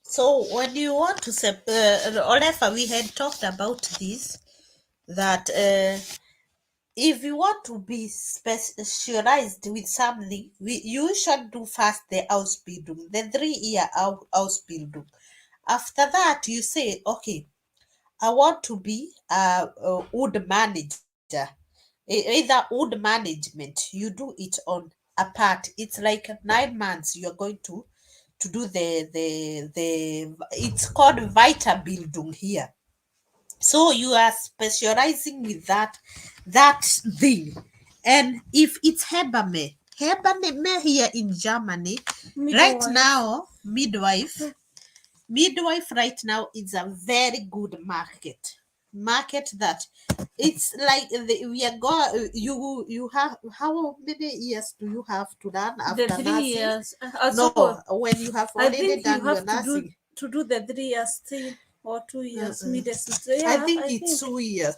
So when you want to Olefa, we had talked about this, that if you want to be specialized with something, you should do first the Ausbildung, the 3 year Ausbildung. After that, you say, okay, I want to be a wood manager. Either wood management, you do it on a part. It's like 9 months. You're going to do the. It's called Weiterbildung here. So you are specializing with that thing. And if it's Hebamme here in Germany, right Midwife. now, midwife right now is a very good market that it's like we are you have, how many years do you have to run The after 3 years. nursing? So When you have I already think you done your have to nursing, do the 3 years still, or 2 years. Midwife. I Yeah, think I it's think. 2 years.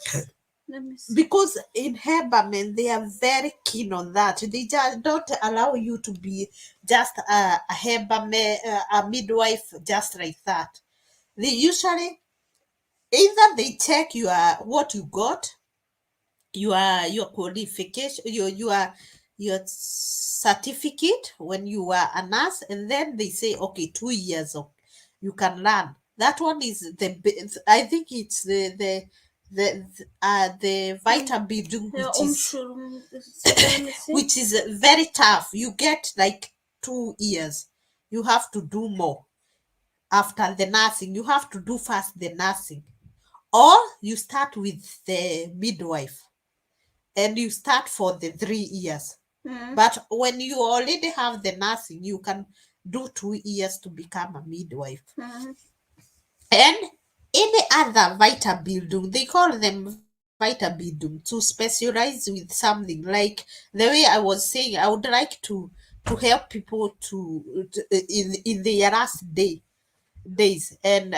Let me see. Because in Herberman they are very keen on that. They just don't allow you to be just a Herberman, a midwife, just like that. They usually either they check what you got, your qualification, your certificate when you were a nurse, and then they say, okay, 2 years of you can learn. That one is I think it's the Vita Bidung, Yeah, let me see. which is very tough. You get like 2 years. You have to do more after the nursing. You have to do first the nursing, or you start with the midwife and you start for the 3 years. Mm. But when you already have the nursing, you can do 2 years to become a midwife. Mm. And any other Weiterbildung, they call them Weiterbildung, to specialize with something. Like the way I was saying, I would like to help people in their last days. And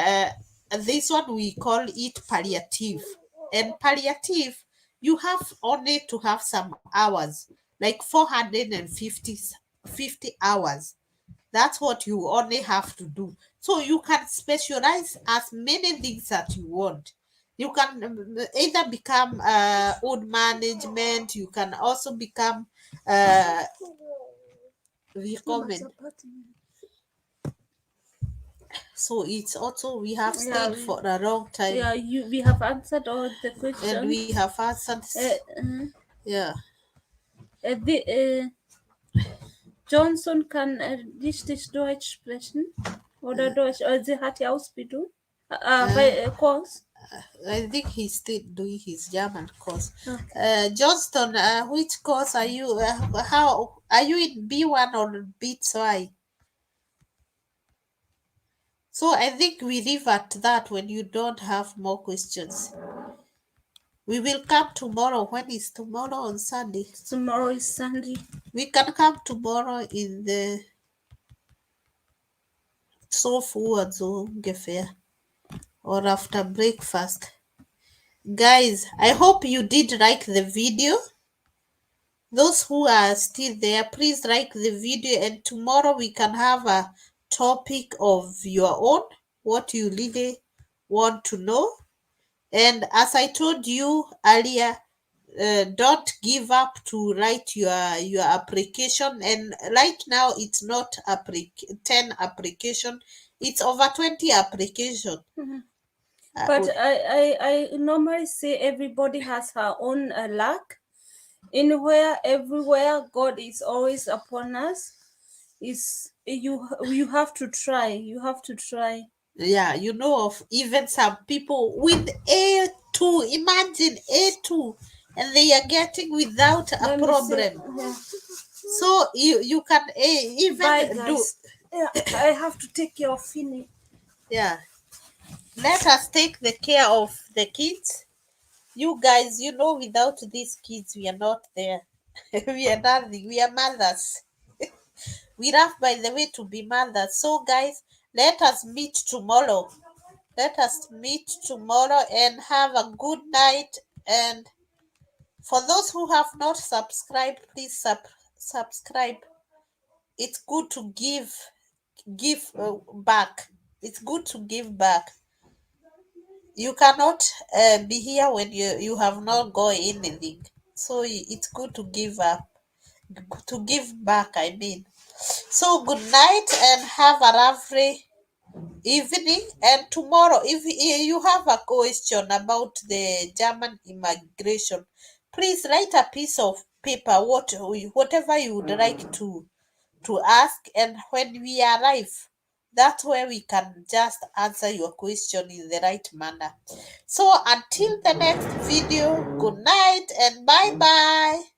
this one we call it palliative. And palliative, you have only to have some hours, like 450 hours. That's what you only have to do. So you can specialize as many things that you want. You can either become wood management, you can also become recommend. So it's also, we have stayed for a long time. Yeah, we have answered all the questions. And we have answered. Yeah. Johnson kann richtig Deutsch sprechen. Oder Deutsch. Sie hat die Ausbildung. Course. I think he's still doing his German course. Okay. Johnston, which course are you? How are you in B1 or B2? So I think we leave at that when you don't have more questions. We will come tomorrow. When is tomorrow? On Sunday. Tomorrow is Sunday. We can come tomorrow in the so forward so ungefähr or after breakfast. Guys, I hope you did like the video. Those who are still there, please like the video, and tomorrow we can have a topic of your own, what you really want to know. And as I told you earlier, don't give up to write your application. And right now it's not 10 application, it's over 20 application. Mm-hmm. But I normally say everybody has her own luck. Everywhere God is always upon us. Is you have to try. You have to try. Yeah, you know of even some people with A2. Imagine A2, and they are getting without a Let me say, problem. yeah. So you can Bye, even do. guys. Yeah, I have to take care of Finny. Yeah, let us take the care of the kids. You guys, you know, without these kids, we are not there. We are nothing. We are mothers. We love, by the way, to be mothers. So, guys, let us meet tomorrow. Let us meet tomorrow and have a good night. And for those who have not subscribed, please subscribe. It's good to give back. It's good to give back. You cannot be here when you have not got anything. So it's good to give up, to give back. I mean. So good night and have a lovely evening. And tomorrow, if you have a question about the German immigration, please write a piece of paper, whatever you would like to ask, and when we arrive, that's where we can just answer your question in the right manner. So until the next video, good night and bye bye.